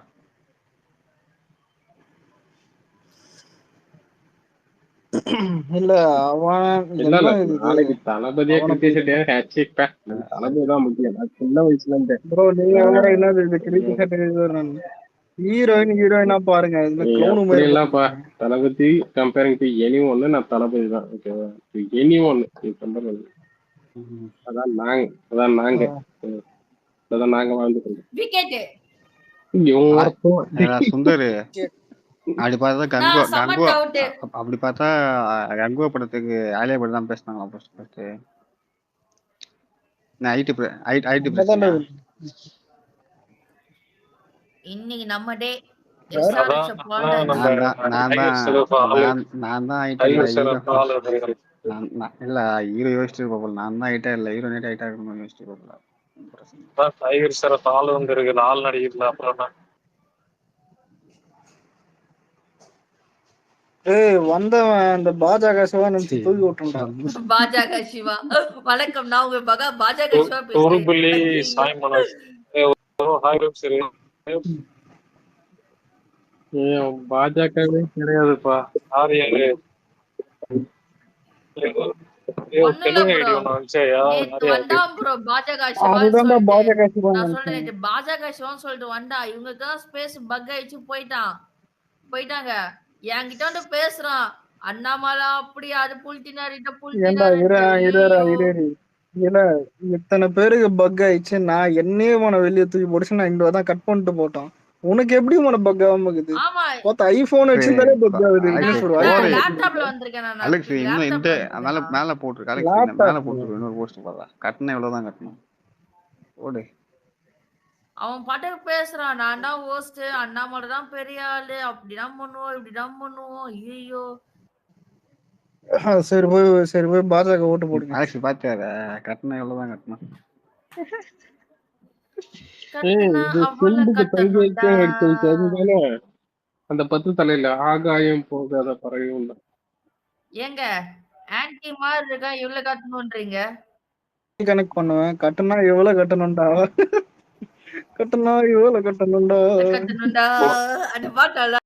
இல்ல அவன் இல்ல, இல்ல, என்ன இது நாளைக்கு தளபதியா அவனை கிருத்தி செட்டியா ஹேட்சிக் தளபதி தான் முக்கியம். நான் சின்ன வயசுல இருந்து ப்ரோ நீங்க வேற என்னது இது கிரிக்கி சட்டை ஹீரோயினா பாருங்க இதுல க்ளோனு அப்படி மாதிரி இல்லப்பா. போட்டுருக்கேன். தளபதி கம்பேரிங் டு எனி ஒன்னு, நான் தளபதி தான். ஓகேவா? எனி ஒன்னு அதான் நாங்க அதான் நாங்க வாழ்ந்துட்டு விக்கெட் சுந்தர் அப்படி பார்த்தா நான் செம்ம டவுட். அப்படி பார்த்தா கங்குவா படத்துக்கு ஆலியா பட் தான் பேசினாங்களா ஃபர்ஸ்ட்? ஐடி பிரச்சனை. இன்னைக்கு நம்ம டே நான் தான் ஐட்டா இல்ல ஹீரோ யோசிச்சுட்டு இருப்போம். நான் தான் ஐட்டா இல்ல ஹீரோ நேட் ஐட்டா இருக்கணும்னு யோசிச்சுட்டு இருப்போம். டைகர் சார் ஆள் வந்து இருக்குது, ஆள் நடிக்கல. அப்புறம் வந்தவன் அந்த பாஜக சிவா நினைச்சு தூக்கி விட்டுட்டான். பாஜக சிவா வணக்கம், நான் உங்க பாஜக சிவா உருபுலி சாய்மனோஜ் சரி பாஜகவே கிடையாதுப்பா. ஒண்ணுல ப்ரோ பாஜக அதுதான் பாஜக சிவா நான் சொல்றேன். பாஜக சிவான்னு சொல்லிட்டு வந்தா இவங்களுக்குதான் ஸ்பேஸ் பக் ஆயிடுச்சு போயிட்டாங்க. என்கிட்ட வந்து பேசுறான் அண்ணாமலை அப்படி அது புல்ட்டினாரு இத புல்ட்டினாரு. இல்ல இத்தனை பேருக்கு பக் ஆயிடுச்சு. நான் என்னையே உன வெளியே தூக்கி போடுச்சு. நான் இங்க தான் கட் பண்ணிட்டு போட்டோம். உனக்கு எப்படி உன பக் ஆகாம இருக்குது? ஆமா பார்த்தா ஐபோன் வச்சிருந்தாலே பக் ஆகுது. லேப்டாப்ல வந்திருக்கேன் நான். அலெக்ஸ் இன்னும் இந்த மேல போட்டுருக்கு. அலெக்ஸ் மேல போட்டுருக்கு. இன்னொரு போஸ்ட் பாத்தா கட்டணம் எவ்வளவுதான் கட்டணும் ஓடு. அவன் பாட்டுக்கு பேசுறான் நான் தான் ஹோஸ்ட், அண்ணாமலை தான் பெரிய ஆளு, அப்படிதான் பண்ணுவோம் இப்படிதான் பண்ணுவோம். ஐயோ சரி போய் பாஜக ஓட்டு போடுங்க. அலெக்ஸ் பாத்தியாரா கட்டணம் எவ்வளவுதான் கட்டணும்? அந்த 10 தலையில ஆகாயம் போகாத பறவையும் ஏங்க ஆன்டி மாதிரி இருக்கா இவ்வளவு கட்டணும்ன்றீங்க? கனெக்ட் பண்ணுவேன். கட்டணா எவ்வளவு கட்டணும்டா கட்டணா எவ்வளவு கட்டணும்டா அந்த பாட்டு